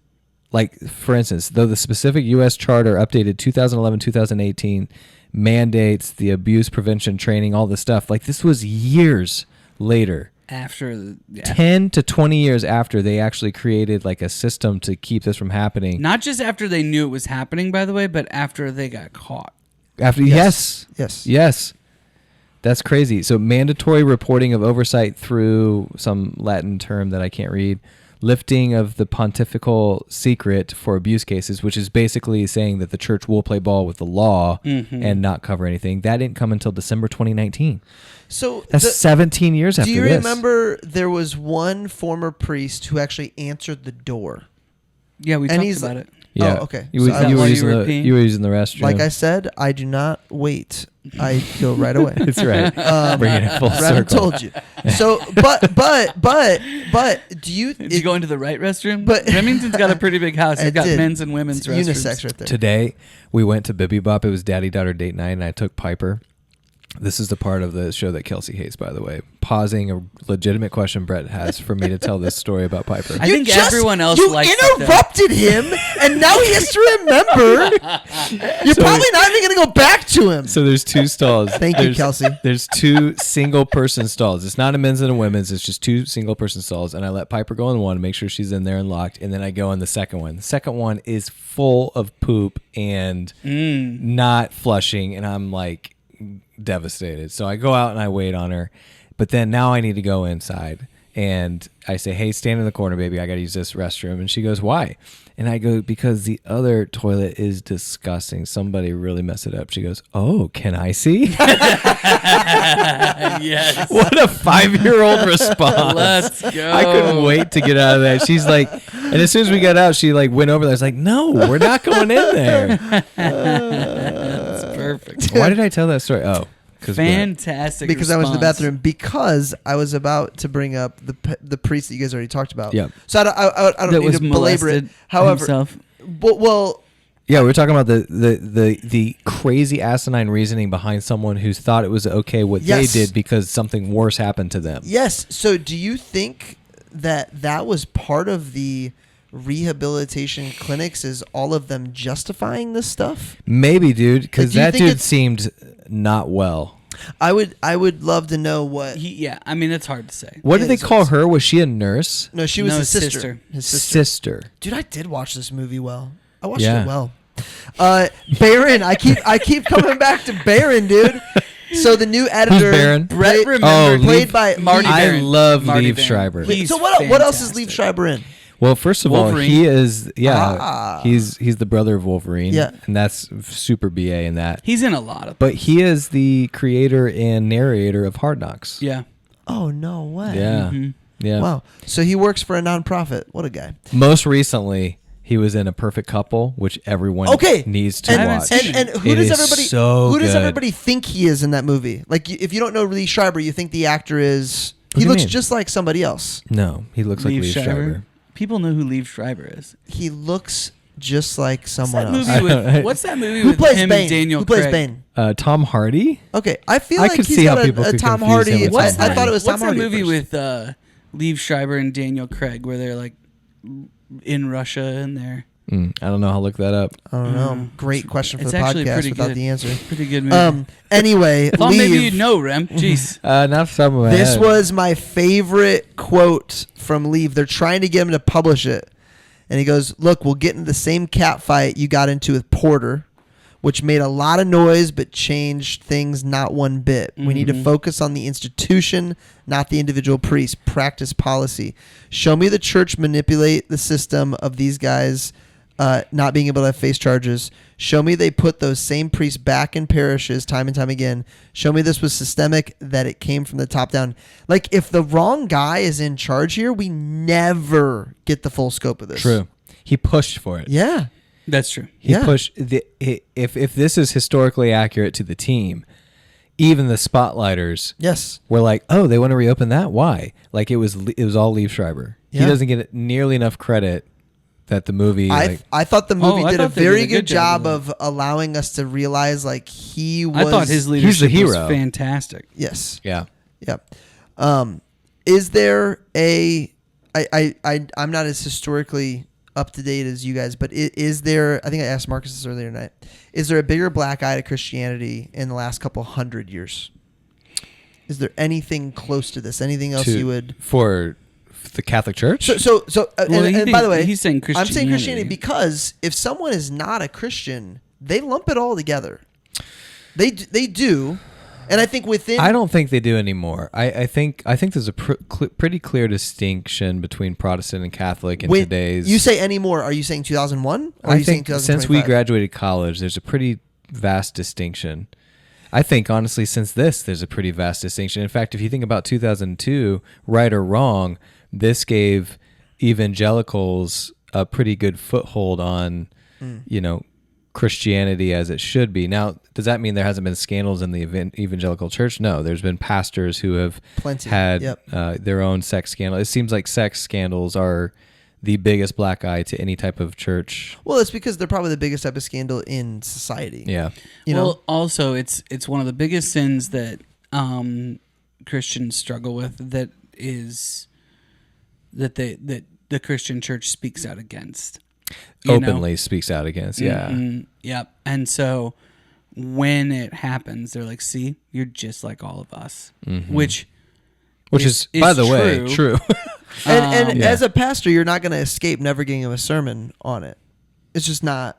like, for instance, though the specific U.S. charter updated 2011-2018 mandates, the abuse prevention training, all this stuff. Like this was years later. After 10 to 20 years after they actually created like a system to keep this from happening. Not just after they knew it was happening, by the way, but after they got caught. After yes. That's crazy. So mandatory reporting of oversight through some Latin term that I can't read. Lifting of the pontifical secret for abuse cases, which is basically saying that the church will play ball with the law and not cover anything. That didn't come until December 2019. So that's 17 years after this. Do you remember there was one former priest who actually answered the door? Yeah, we talked about it. Yeah. Oh, okay. You were using the restroom. Like I said, I do not wait. I go right away. That's right. Bringing it full circle. I told you. So, but, do you? Did you go into the right restroom? But Remington's got a pretty big house. He's got men's and women's restrooms. Unisex right there. Today, we went to Bibby Bop. It was daddy-daughter date night, and I took Piper. This is the part of the show that Kelsey hates, by the way. Pausing a legitimate question Brett has for me to tell this story about Piper. I think everyone else likes it. You interrupted him, and now he has to remember. You're probably not even going to go back to him. So there's two stalls. Thank you, Kelsey. There's two single-person stalls. It's not a men's and a women's. It's just two single-person stalls. And I let Piper go in one, make sure she's in there and locked, and then I go in the second one. The second one is full of poop and not flushing, and I'm like devastated. So I go out and I wait on her, but then now I need to go inside, and I say, hey, stand in the corner, baby, I gotta use this restroom. And she goes, why? And I go, because the other toilet is disgusting, somebody really messed it up. She goes, oh, can I see? Yes. What a 5-year-old response. Let's go. I couldn't wait to get out of there. She's like, and as soon as we got out, she like went over there. I was like, no, we're not going in there. That's perfect. Why did I tell that story? Oh, fantastic. Because I was in the bathroom. Because I was about to bring up the priest that you guys already talked about. Yeah. So I don't need to belabor it. However, well. Yeah, we were talking about the crazy asinine reasoning behind someone who thought it was okay what they did because something worse happened to them. Yes. So do you think that was part of the rehabilitation clinics, is all of them justifying this stuff? Maybe, dude, because that dude seemed not well. I would love to know what. I mean, it's hard to say. What did they call her? Was she a nurse? No, she was his sister. His sister. Dude, I did watch this movie well. I watched it well. Baron, I keep coming back to Baron, dude. So the new editor, Baron? Brett played by Marty Baron. I love Marty Liev Baron. Schreiber. So what else is Liev Schreiber in? Well, first of Wolverine. all, he is he's the brother of Wolverine. Yeah. And that's super BA in that. He's in a lot of But he is the creator and narrator of Hard Knocks. Yeah. Oh, no way. Yeah. Mm-hmm. Yeah. Wow. So he works for a nonprofit. What a guy. Most recently, he was in A Perfect Couple, which everyone needs to watch. And who It does is everybody so who does good. everybody think he is in that movie? Like, if you don't know Liev Schreiber, you think the actor is What do he you looks mean? just like somebody else. No, he looks like Liev Schreiber. People know who Liev Schreiber is. He looks just like someone What's else. that movie with, what's that movie Who with plays him Bane? and Daniel Who plays Craig? Bane? Tom Hardy? Okay, I feel I like could he's see how got people a could Tom confuse him Hardy. with I Tom Hardy. thought it was Tom What's Hardy. that movie at first. with Liev Schreiber and Daniel Craig where they're like in Russia and they're I don't know. I'll look that up. I don't know. Great question for It's the actually podcast pretty without good. the answer. Pretty good movie. Anyway, Thought maybe you'd Liev. know, Rem. Jeez. Not some of my This head. was my favorite quote from Liev. They're trying to get him to publish it. And he goes, look, we'll get into the same cat fight you got into with Porter, which made a lot of noise but changed things not one bit. We need to focus on the institution, not the individual priest. Practice policy. Show me the church manipulate the system of these guys not being able to face charges. Show me they put those same priests back in parishes time and time again. Show me this was systemic, that it came from the top down. Like, if the wrong guy is in charge here, we never get the full scope of this. True. He pushed for it. Yeah. That's true. He pushed. If this is historically accurate to the team, even the spotlighters were like, oh, they want to reopen that? Why? Like, it was all Liev Schreiber. Yeah. He doesn't get nearly enough credit that the movie. I thought the movie did a thought they did very a good good job job of allowing us to realize, like, he was. I thought his leadership hero. was fantastic. Yes. Yeah. Yep. Is there a? I'm not as historically up to date as you guys, but is there? I think I asked Marcus this earlier tonight. Is there a bigger black eye to Christianity in the last couple 100 years? Is there anything close to this? Anything else you would for the Catholic Church? So and by the way, he's saying Christianity. I'm saying Christianity because if someone is not a Christian, they lump it all together. They do, and I think within. I don't think they do anymore. I think there's a pretty clear distinction between Protestant and Catholic in today's. You say anymore? Are you saying 2001? Or are I you saying think since we 2025? graduated college, there's a pretty vast distinction. I think, honestly, since there's a pretty vast distinction. In fact, if you think about 2002, right or wrong, this gave evangelicals a pretty good foothold on, Christianity as it should be. Now, does that mean there hasn't been scandals in the evangelical church? No, there's been pastors who have had their own sex scandal. It seems like sex scandals are the biggest black eye to any type of church. Well, it's because they're probably the biggest type of scandal in society. Yeah. Also, it's one of the biggest sins that Christians struggle with. That the Christian church speaks out against. Openly speaks out against. Yeah. Mm-hmm. Yep. And so when it happens, they're like, "See, you're just like all of us," which is by the way, true. And as a pastor, you're not going to escape never giving him a sermon on it. It's just not.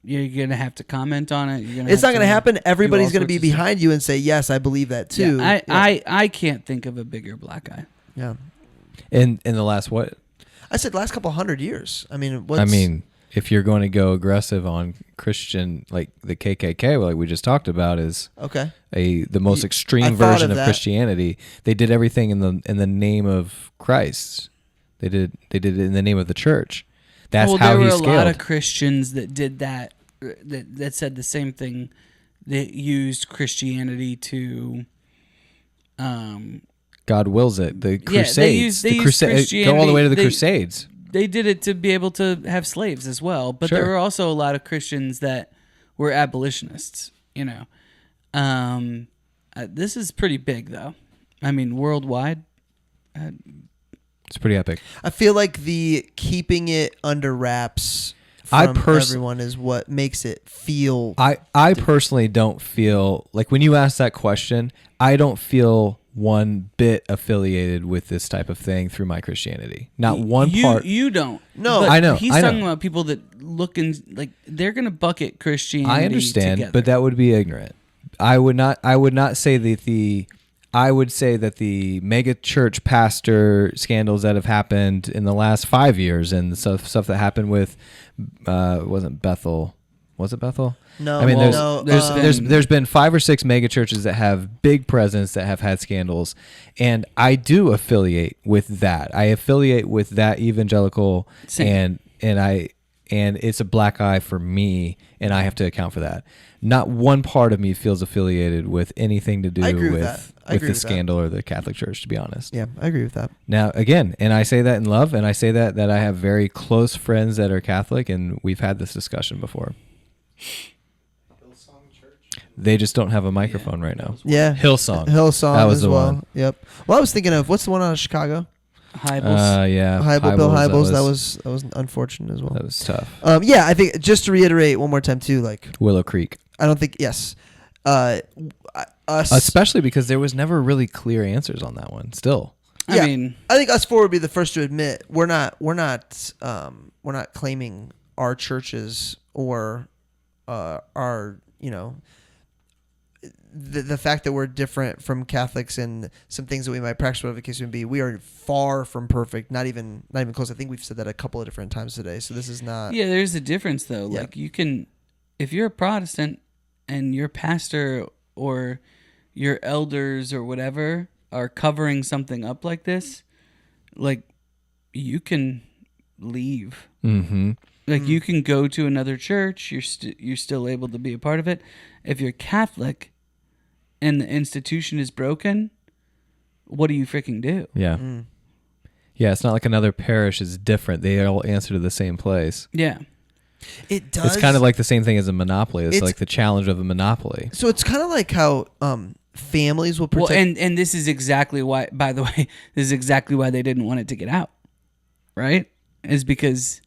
You're going to have to comment on it. It's not going to happen. Everybody's going to be behind you and say, yes, I believe that too. Yeah, I can't think of a bigger black eye. Yeah. In the last what? I said last couple 100 years. I mean, if you're going to go aggressive on Christian, like the KKK, like we just talked about, is the most extreme version of Christianity. They did everything in the name of Christ. They did it in the name of the church. That's how he scaled. There were a lot of Christians that did that. That said the same thing. That used Christianity to. God wills it. The Crusades. They used Christianity. Go all the way to the Crusades. They did it to be able to have slaves as well, but there were also a lot of Christians that were abolitionists. This is pretty big, though. I mean, worldwide. It's pretty epic. I feel like the keeping it under wraps from everyone is what makes it feel. I personally don't feel like when you ask that question, I don't feel one bit affiliated with this type of thing through my Christianity. Not one part. You don't. No, but I know. He's talking about people that look like they're going to bucket Christianity. I understand, together. but that would be ignorant. I would not say that I would say that the mega church pastor scandals that have happened in the last 5 years and stuff that happened with wasn't Bethel. Was it Bethel? No. I mean, there's been 5 or 6 mega churches that have big presence that have had scandals, and I do affiliate with that. I affiliate with that evangelical, and it's a black eye for me, and I have to account for that. Not one part of me feels affiliated with anything to do with the scandal or the Catholic Church, to be honest. Yeah, I agree with that. Now, again, and I say that in love, and I say that I have very close friends that are Catholic, and we've had this discussion before. They just don't have a microphone right now. Yeah. Hillsong. That was as the well. one. Yep. Well, I was thinking of, what's the one out of Chicago? Hybels. Yeah. Bill Hybels. That was unfortunate as well. That was tough. Yeah, I think just to reiterate one more time too, like Willow Creek. I don't think us, especially because there was never really clear answers on that one. Still, I think us four would be the first to admit we're not claiming our churches or our the fact that we're different from Catholics and some things that we might practice, whatever the case may be. We are far from perfect, not even close. I think we've said that a couple of different times today. So this is not. Yeah, there's a difference though. Yeah. Like you can, if you're a Protestant and your pastor or your elders or whatever are covering something up like this, like you can leave. Mm-hmm. Like you can go to another church. You're still able to be a part of it. If you're Catholic and the institution is broken, what do you freaking do? Yeah. Yeah, it's not like another parish is different. They all answer to the same place. Yeah. It does. It's kind of like the same thing as a monopoly. It's like the challenge of a monopoly. So it's kind of like how families will protect. Well, and this is exactly why, by the way, this is exactly why they didn't want it to get out, right? Is because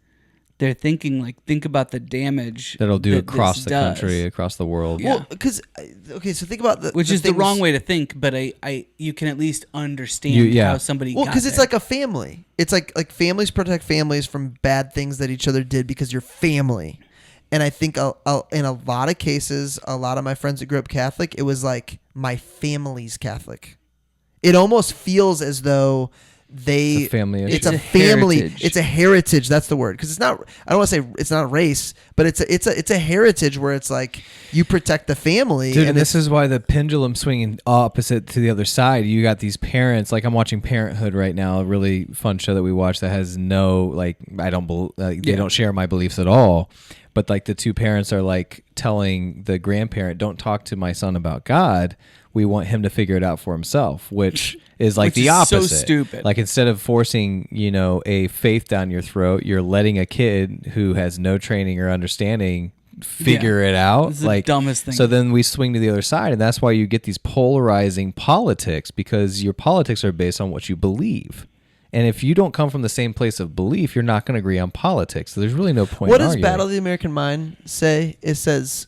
they're thinking like, think about the damage That'll do that across this the does. country, across the world. Yeah. Well, because so think about Which is the things- wrong way to think, but you can at least understand how somebody. Well, because it's like a family. It's like families protect families from bad things that each other did because you're family. And I think in a lot of cases, a lot of my friends that grew up Catholic, it was like my family's Catholic. It almost feels as though It's a family issue. It's a family. Heritage. It's a heritage. That's the word. Because it's not. I don't want to say it's not race, but it's a heritage where it's like you protect the family. Dude, and this is why the pendulum swinging opposite to the other side. You got these parents. Like I'm watching Parenthood right now, a really fun show that we watch that has no like they don't share my beliefs at all. But like the two parents are like telling the grandparent, "Don't talk to my son about God. We want him to figure it out for himself," which is like the opposite. So stupid. Like instead of forcing, a faith down your throat, you're letting a kid who has no training or understanding figure it out. It's the like dumbest thing. So then we swing to the other side, and that's why you get these polarizing politics, because your politics are based on what you believe. And if you don't come from the same place of belief, you're not going to agree on politics. So there's really no point. What in does arguing. Battle of the American Mind say? It says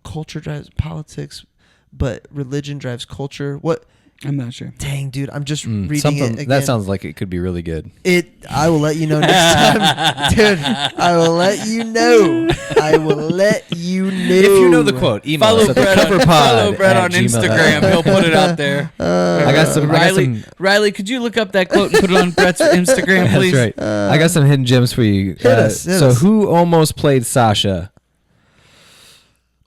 culture drives politics, but religion drives culture. What? I'm not sure. Dang, dude, I'm just reading Something it again. that sounds like it could be really good. I will let you know next time, dude. I will let you know. I will let you know. If you know the quote, email us at Follow Brett on thecoverpod@gmail.com. Instagram. He'll put it out there. I got some. Riley, could you look up that quote and put it on Brett's Instagram, please? That's right. I got some hidden gems for you. Hit us. Who almost played Sasha?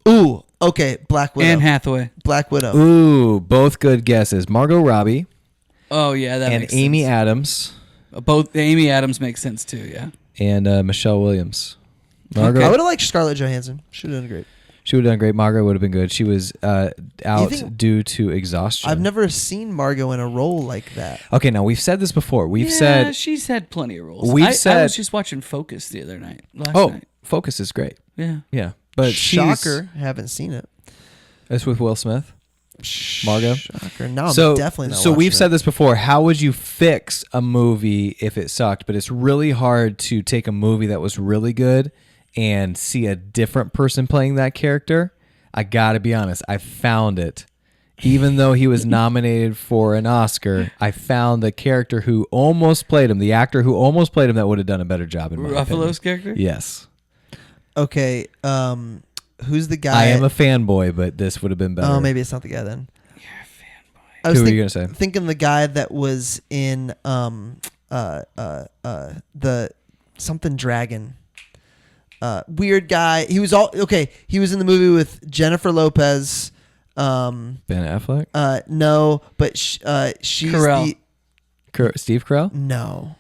Ooh, okay, Black Widow. Anne Hathaway. Black Widow. Ooh, both good guesses. Margot Robbie Oh yeah, that and makes Amy sense. Adams Both Amy Adams makes sense too. Yeah. and Michelle Williams. Margot, I would have liked Scarlett Johansson. She would have done great. she would have done great. Margot would have been good. She was out think- due to exhaustion. I've never seen Margot in a role like that. Okay, now we've said this before. We've Yeah, said she's had plenty of roles. We've I said- was just watching Focus the other night. Last night. Focus is great. Yeah. Yeah, but Shocker, haven't seen it. It's with Will Smith. Margot? Shocker. No, I'm So definitely not. So we've watching said it. this before. How would you fix a movie if it sucked? But it's really hard to take a movie that was really good and see a different person playing that character. I gotta be honest. I found it. Even though he was nominated for an Oscar, I found the character who almost played him, the actor who almost played him, that would have done a better job in my Ruffalo's opinion. character. Yes. Okay, who's the guy? I am a fanboy, but this would have been better. Oh, maybe it's not the guy then. You're a fanboy. I was Who were you gonna say? Thinking the guy that was in the something dragon. Weird guy. He was He was in the movie with Jennifer Lopez. Ben Affleck? No, but she's Carell. Steve Carell? no.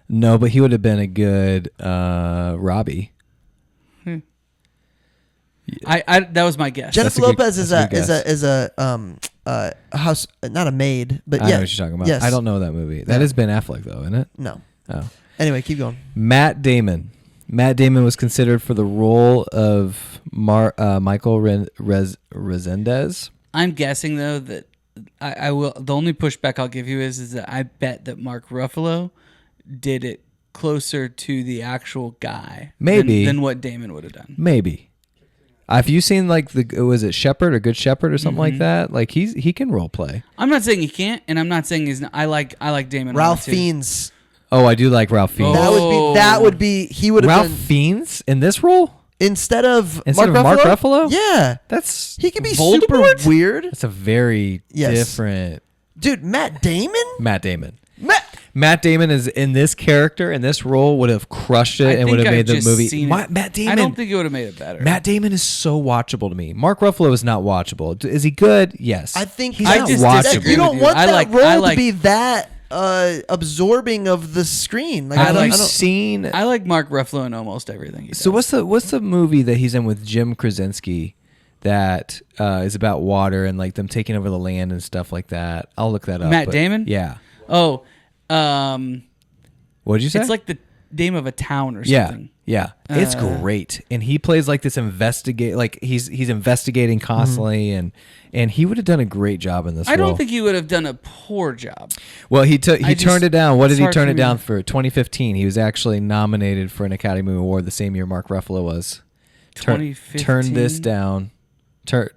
No, but he would have been a good Robbie. I that was my guess. Jennifer a good- Lopez is that's a good a house, not a maid, but I yeah. know what you're talking about. Yes. I don't know that movie. That is Ben Affleck, though, isn't it? No. Oh. Anyway, keep going. Matt Damon. Matt Damon was considered for the role of Michael Resendez. I'm guessing though that I will. The only pushback I'll give you is that I bet that Mark Ruffalo did it closer to the actual guy, Maybe. than what Damon would have done. Maybe. Have you seen like was it Shepherd or Good Shepherd or something like that? Like he can role play. I'm not saying he can't, and I'm not saying he's not. I like Damon. a lot, Ralph too. Fiennes. Oh, I do like Ralph Fiennes. That would be he would have Ralph been Fiennes in this role? instead of Instead Mark of Mark Ruffalo? Yeah. That's He could be Voldemort? super weird. That's a very Yes. different Dude, Matt Damon? Matt Damon. Matt Damon is in this character, in this role, would have crushed it and would have made the movie. Matt Damon. I don't think it would have made it better. Matt Damon is so watchable to me. Mark Ruffalo is not watchable. Is he good? Yes. I think he's I not just watchable. disagree you don't with you. want I that like- role I like- to be that absorbing of the screen. Like, Have I you don't, seen? I like Mark Ruffalo in almost everything. He So does. what's the movie that he's in with Jim Krasinski that is about water and like them taking over the land and stuff like that? I'll look that up. Matt but- Damon? Yeah. Oh, What did you say? it's like name of a town or Yeah, something. yeah, it's great, and he plays like this he's investigating constantly, and he would have done a great job in this. I role. don't think he would have done a poor job. Well, he turned it down. What did it's he hard turn for it me down to- for? 2015. He was actually nominated for an Academy Award the same year Mark Ruffalo was. 2015. Turn this down.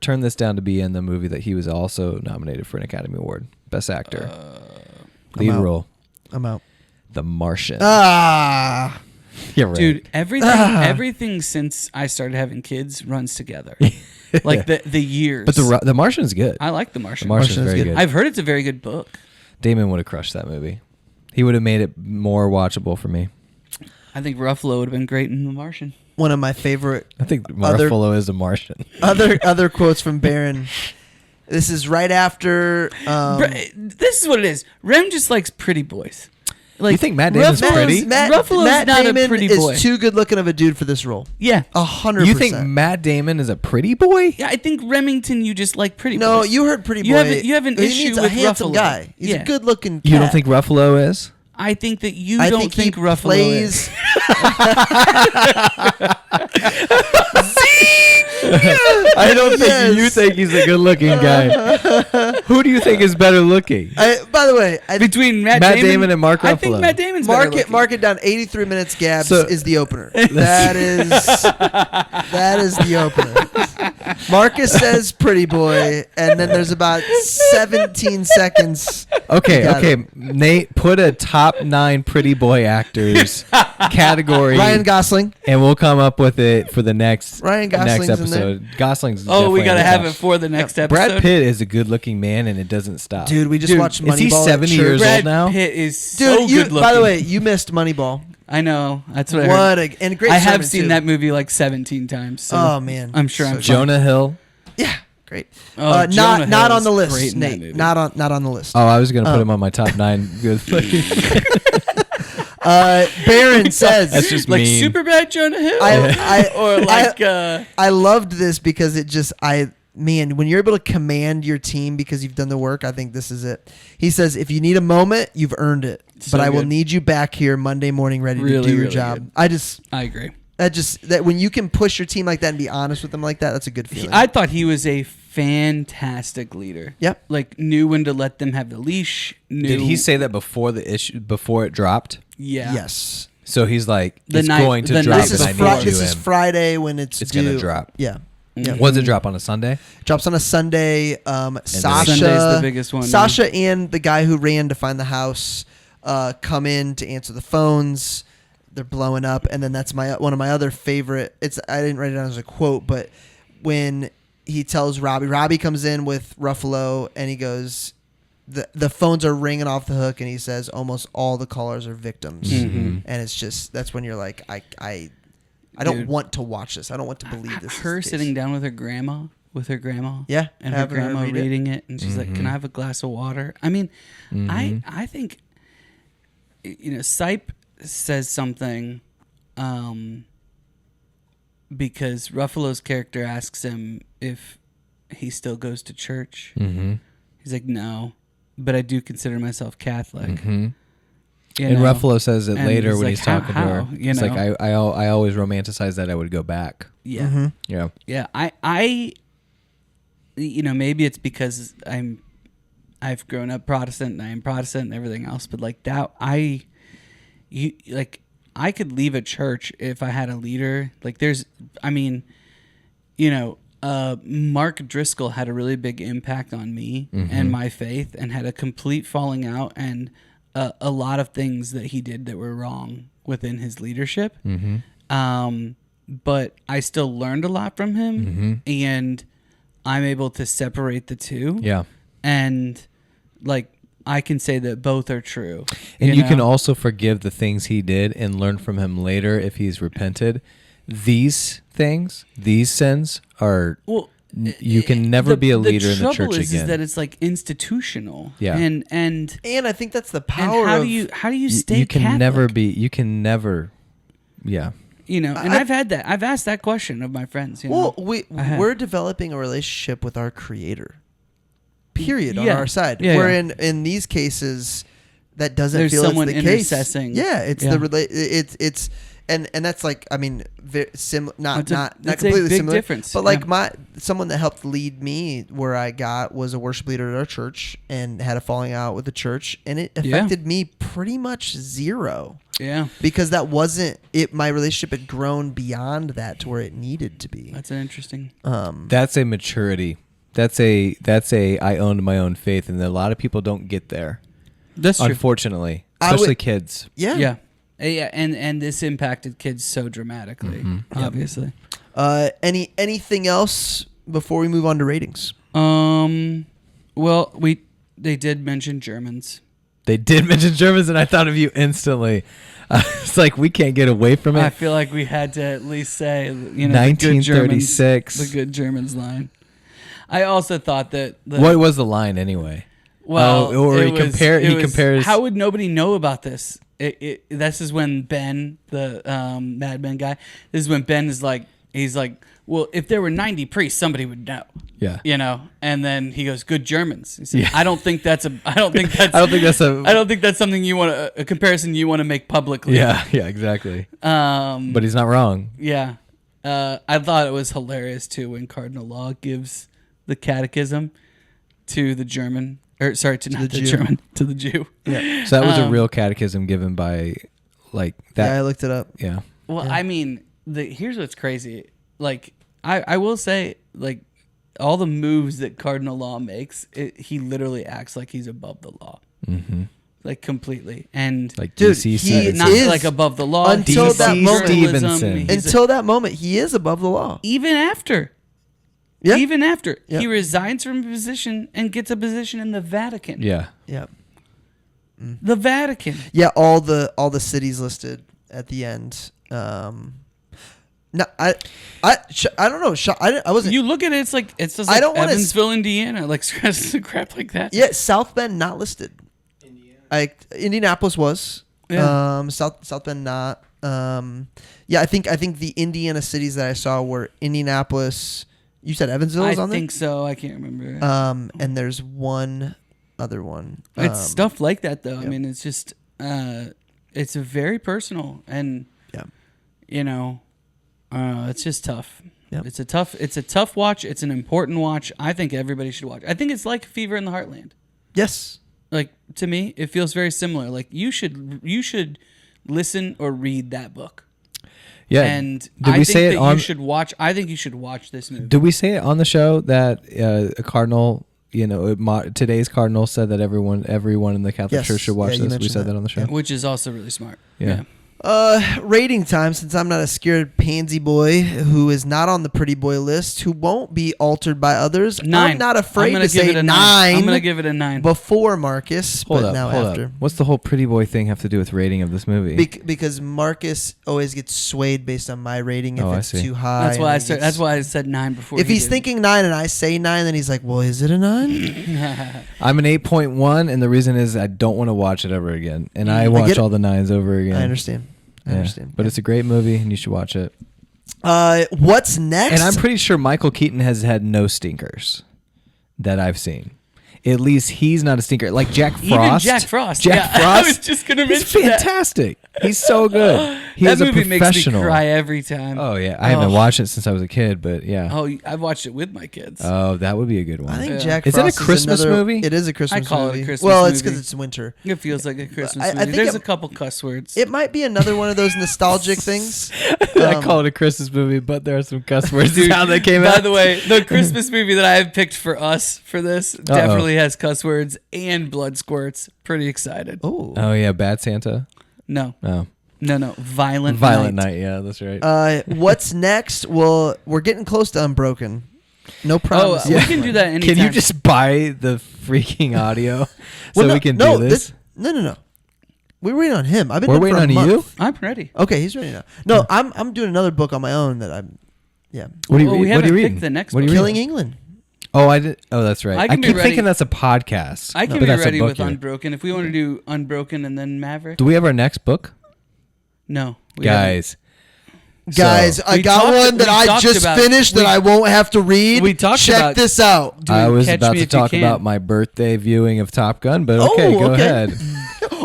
Turn this down to be in the movie that he was also nominated for an Academy Award, Best Actor, lead I'm out. role, I'm out. The Martian. Ah. Yeah, right. Dude, everything since I started having kids runs together. Like the years. But the Martian's good. I like The Martian. The Martian's very good. good. I've heard it's a very good book. Damon would have crushed that movie. He would have made it more watchable for me. I think Ruffalo would have been great in The Martian. One of my favorite I think Ruffalo is a Martian. other quotes from Barron. This is right after. This is what it is. Rem just likes pretty boys. Like, You think Matt Damon's pretty? Ruffalo's Matt not Damon a pretty is boy. too good looking of a dude for this role. Yeah. 100%. You think Matt Damon is a pretty boy? Yeah, I think Remington, you just like pretty No, boys. you heard pretty boy. You have an He issue means a with handsome Ruffalo. guy. He's Yeah. a good looking. You don't think Ruffalo is? I think that you I don't think he Ruffalo plays. is. I don't think you Yes. think he's a good-looking guy. Who do you think is better looking? By the way, Between Matt Damon and Mark I think Ruffalo. Matt Damon's better mark it looking. down. 83 minutes. Gabs So- is the opener. That is the opener. Marcus says pretty boy, and then there's about 17 seconds. Okay, Got okay. it. Nate, put a top 9 pretty boy actors category, Ryan Gosling. and we'll come up with it for the next Ryan next Gosling's in episode. Gosling's. Oh, we definitely got to on the have top. it for the next episode. Brad Pitt is a good-looking man, and it doesn't stop. Dude, we just Dude, watched is Moneyball. he at 70 church. years Brad old now? Pitt is Dude, so good looking. by the way, you missed Moneyball. I know. That's what I What heard. and a great. I have sermon, seen too. that movie like 17 times. So Oh man, I'm sure So I'm good. Jonah Hill. Yeah, great. Oh, Jonah not Hill on the is list, great in that Nate. movie. Not on the list. Oh, I was gonna put Oh. him on my top 9 good. Barron says That's just like mean. Superbad Jonah Hill, or like I loved this because it just man, when you're able to command your team because you've done the work, I think this is it. He says, if you need a moment, you've earned it. So but I will good. need you back here Monday morning ready to Really, do your really job. good. I agree. That when you can push your team like that and be honest with them like that, that's a good feeling. I thought he was a fantastic leader. Yep. Like knew when to let them have the leash. Knew, Did he say that before the issue, before it dropped? Yeah. Yes. So he's like, The it's night- going to the drop, night This and is, I need Fri- you this is in. Friday when it's It's gonna due. drop. Yeah. Yeah. What does it drop on a Sunday? Drops on a Sunday. Sasha, Sunday's the biggest one, Sasha and the guy who ran to find the house come in to answer the phones. They're blowing up, and then that's one of my other favorite. I didn't write it down as a quote, but when he tells Robbie comes in with Ruffalo, and he goes, the phones are ringing off the hook, and he says almost all the callers are victims, and it's just that's when you're like I don't Dude. want to watch this. I don't want to believe this. Her is the case. sitting down with her grandma. Yeah, And her having her grandma read it. reading it, and she's like, "Can I have a glass of water?" I mean, I think, Sipe says something, because Ruffalo's character asks him if he still goes to church. Mm-hmm. He's like, "No, but I do consider myself Catholic." Mm-hmm. You And know? Ruffalo says it And later he's when like, he's talking to her. how, you It's know? like I always romanticize that I would go back. Yeah. Mm-hmm. Yeah. Yeah, I maybe it's because I've grown up Protestant and I am Protestant and everything else, but like that I could leave a church if I had a leader. Like Mark Driscoll had a really big impact on me and my faith, and had a complete falling out, and a lot of things that he did that were wrong within his leadership. But I still learned a lot from him, and I'm able to separate the two. Yeah. And like I can say that both are true. And you can know? also forgive the things he did and learn from him later if he's repented. These things, these sins are. Well, you can never be a leader in the church trouble is again. that it's like institutional. Yeah. And I think that's the and power how of do you you stay can Catholic? never be. You can never. Yeah. And I've had that. I've asked that question of my friends. Well, I have. we're developing a relationship with our Creator. Period. On Yeah. our side, Yeah, where yeah. in these cases, that doesn't There's feel someone it's the case. intercessing. Yeah, it's Yeah. it's and that's like, I mean, not That's a completely big similar difference. but like Yeah. someone that helped lead me where I got was a worship leader at our church and had a falling out with the church, and it affected me pretty much zero. Yeah. Because that wasn't it. My relationship had grown beyond that to where it needed to be. That's an interesting. That's a maturity. That's a I owned my own faith, and a lot of people don't get there. That's true. Unfortunately, especially kids. Yeah. Yeah. Yeah, and this impacted kids so dramatically, obviously. Anything else before we move on to ratings? Well, they did mention Germans. They did mention Germans, and I thought of you instantly. It's like we can't get away from it. I feel like we had to at least say, the good Germans, 1936. the good Germans line. I also thought that What was the line anyway? Well, or it he was- compared. it He was- compares. How would nobody know about this? This is when Ben, the Mad Men guy, this is when Ben is like, he's like, well, if there were 90 priests, somebody would know. Yeah. And then he goes, "Good Germans." He said, Yeah. I don't think that's I don't think that's a. I don't think that's something you want a comparison you want to make publicly. Yeah. Yeah. Exactly. But he's not wrong. Yeah. I thought it was hilarious too when Cardinal Law gives the catechism to the German, or sorry, to not the Jew. German, to the Jew. Yeah. So that was a real catechism given by, like that. Yeah, I looked it up. Yeah. Well, I mean, here's what's crazy. Like, I will say, like, all the moves that Cardinal Law makes, he literally acts like he's above the law. Mm-hmm. Like, completely. And Like Dude, DC he says. not is like above the law. until he's that above moment. journalism, Stevenson. Until that moment, he is above the law. even after. Yeah. Even after. Yeah. He resigns from a position and gets a position in the Vatican. Yeah. Yeah. The Vatican. Yeah, all the cities listed at the end. No, I don't know. I wasn't. You look at it, it's like, it's just I like don't wanna Evansville, Indiana. Like, crap like that. Yeah, South Bend not listed. Indianapolis was. Yeah. South Bend not. Yeah, I think the Indiana cities that I saw were Indianapolis. You said Evansville was I on there. think so. I can't remember. And there's one other one. It's stuff like that, though. I yep. mean, it's just, it's very personal, and Yeah. It's just tough. Yep. It's a tough watch. It's an important watch. I think everybody should watch. I think it's like Fever in the Heartland. Yes. Like, to me, it feels very similar. Like, you should listen or read that book. Yeah. And Did I we think say it that on? you should watch. I think you should watch this movie. Did we say it on the show that a cardinal? Today's cardinal said that everyone in the Catholic Yes. Church should watch Yeah, you this. We mentioned said that. that on the show. Which is also really smart. Yeah. Rating time, since I'm not a scared pansy boy who is not on the pretty boy list, who won't be altered by others. 9. I'm not afraid I'm gonna to give say it a 9. I'm gonna give it a 9. before Marcus, Hold but up, now hold after. up. What's the whole pretty boy thing have to do with rating of this movie? Because Marcus always gets swayed based on my rating if Oh, I it's see. too high. That's why and I he said. gets- That's why I said 9 before. If he he's did. thinking 9 and I say 9, then he's like, "Well, is it a 9?" I'm an 8.1, and the reason is I don't want to watch it ever again, and I I watch get it. all the 9s over again. I understand. I Yeah. understand. But it's a great movie, and you should watch it. What's next? And I'm pretty sure Michael Keaton has had no stinkers that I've seen. At least he's not a stinker. Like Jack Frost. Even Jack Frost. Jack Yeah, Frost. I was just gonna He's mention that. fantastic. He's so good. He That is a movie makes me professional. cry every time. Oh yeah, I haven't watched it since I was a kid, but yeah. Oh, I've watched it with my kids. Oh, that would be a good one. I think Yeah. Jack Is it a Frost Christmas another- movie? It is a Christmas movie. I call it a Christmas Well, it's movie. because it's winter. It feels like a Christmas I movie. think There's it- a couple cuss words. It might be another one of those nostalgic things. I call it a Christmas movie, but there are some cuss words. Dude, how they came out. By the way, the Christmas movie that I have picked for us for this definitely has cuss words and blood squirts. Pretty excited. Oh. Oh yeah, Bad Santa. No, Oh, Violent Violent Night. Yeah, that's right. What's next? Well, we're getting close to Unbroken. No Oh, promise. we can do that anytime. Can you just buy the freaking audio so Well, no, we can no, do this? No. We're waiting on him. I've been We're doing it waiting for a on you. month. I'm ready. Okay, he's ready now. No, I'm doing another book on my own that I'm. Yeah, What are you Well, we reading? What are you haven't reading? picked the next What are you book. Killing reading? England. Oh, I did. Oh, that's right. I I can be keep ready- thinking that's a podcast. I can but be that's a ready book with here. Unbroken. If we want to do Unbroken and then Maverick. Do we have our next book, No. we haven't. guys? Guys, So- I We got talked- one that we I talked just about- finished that we- I won't have to read. we talked Check about- this out. Doing I was Catch about Me to If You talk Can. about my birthday viewing of Top Gun, but okay, Oh, go okay. ahead.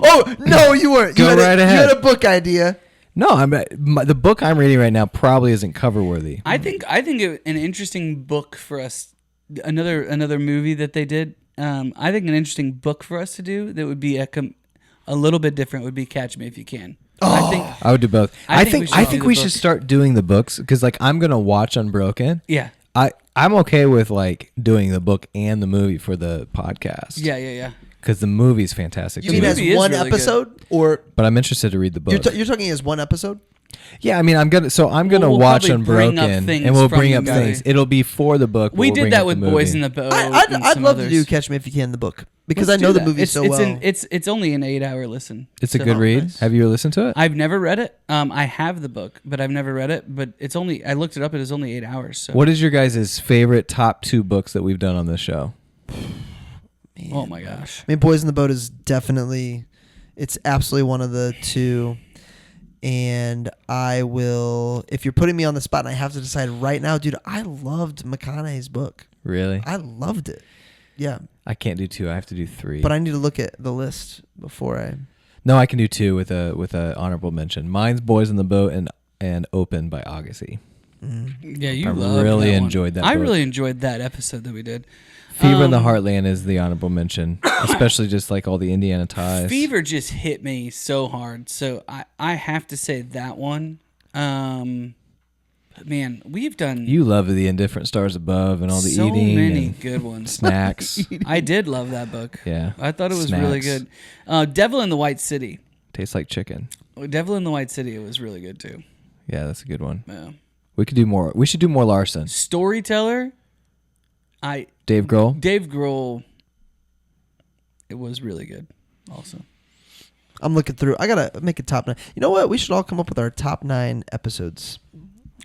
Oh no, you weren't. Go right ahead. You had a book idea. No, the book I'm reading right now probably isn't cover worthy. I think an interesting book for us. Another movie that they did. I think an interesting book for us to do that would be a little bit different would be Catch Me If You Can. I would do both. I think we should start doing the books because like I'm gonna watch Unbroken. Yeah. I'm okay with like doing the book and the movie for the podcast. Yeah. Because the movie's fantastic. You mean as movie is one really episode, or But I'm interested to read the book. you're talking as one episode? Yeah, I mean, I'm gonna We'll watch probably bring Unbroken, up things and we'll from bring the up movie. things. It'll be for the book. We we'll did bring that up with the Boys movie. in the Boat. I'd love to do Catch Me If You Can, the book, because I know the movie so well. It's only an 8-hour listen. It's a good read. nice. Have you listened to it? I've never read it. I have the book, but I've never read it. But it's only I looked it up. It is only 8 hours. So. What is your guys' favorite top 2 books that we've done on this show? Man. Oh my gosh. I mean, Boys in the Boat is definitely, it's absolutely one of the two. And I will, if you're putting me on the spot and I have to decide right now, dude, I loved McConaughey's book. Really? I loved it. Yeah. I can't do 2. I have to do 3. But I need to look at the list before I. No, I can do 2 with a honorable mention. Mine's Boys in the Boat and Open by Agassi. Yeah, you I loved really that one. enjoyed that I book. really enjoyed that episode that we did. Fever in the Heartland is the honorable mention, especially just like all the Indiana ties. Fever just hit me so hard. So I have to say that one. Man, we've done You love the Indifferent Stars Above and all the so eating many and good ones. snacks. I did love that book. Yeah. I thought it was really Snacks. good. Devil in the White City. Tastes like chicken. Devil in the White City. It was really good too. Yeah, that's a good one. Yeah. We could do more. We should do more Larson. Storyteller. Dave Grohl. Dave Grohl. It was really good. Also. I'm looking through. I gotta make a top 9. You know what? We should all come up with our top 9 episodes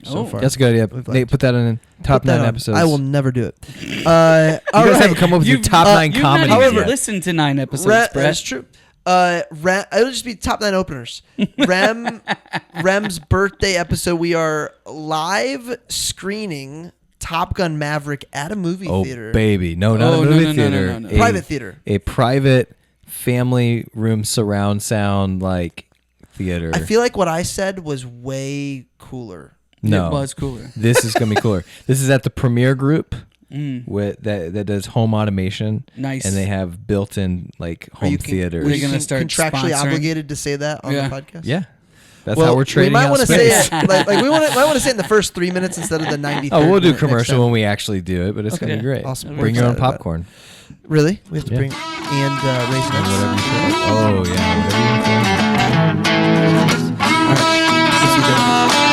so Oh. far. That's a good idea. We've Nate, liked. put that in top Put that 9 on. episodes. I will never do it. You guys haven't come up with your top 9 You've comedies not even yet. listened to 9 episodes, That's Brett. true. It'll just be top 9 openers. Rem's birthday episode. We are live screening Top Gun Maverick at a movie theater. Baby. No, not Oh, a no, movie no, no, theater. no, no, no. Private theater. A private family room surround sound like theater. I feel like what I said was way cooler. no. It was cooler. This is gonna be cooler. This is at the Premiere Group with that does home automation. Nice. And they have built-in like home theaters. Are they gonna start contractually sponsoring? obligated to say that on Yeah. the podcast? Yeah. That's how we're trading We might out want to space. say it like we might want to say it in the first 3 minutes instead of the 90. Oh, we'll do commercial when we actually do it, but it's Okay. gonna be great. Awesome. Bring your own Excited about it. popcorn. Really? We have to Yeah. bring and raisin nuts. Whatever you feel. Oh yeah, whatever you feel. All right. Let's do that.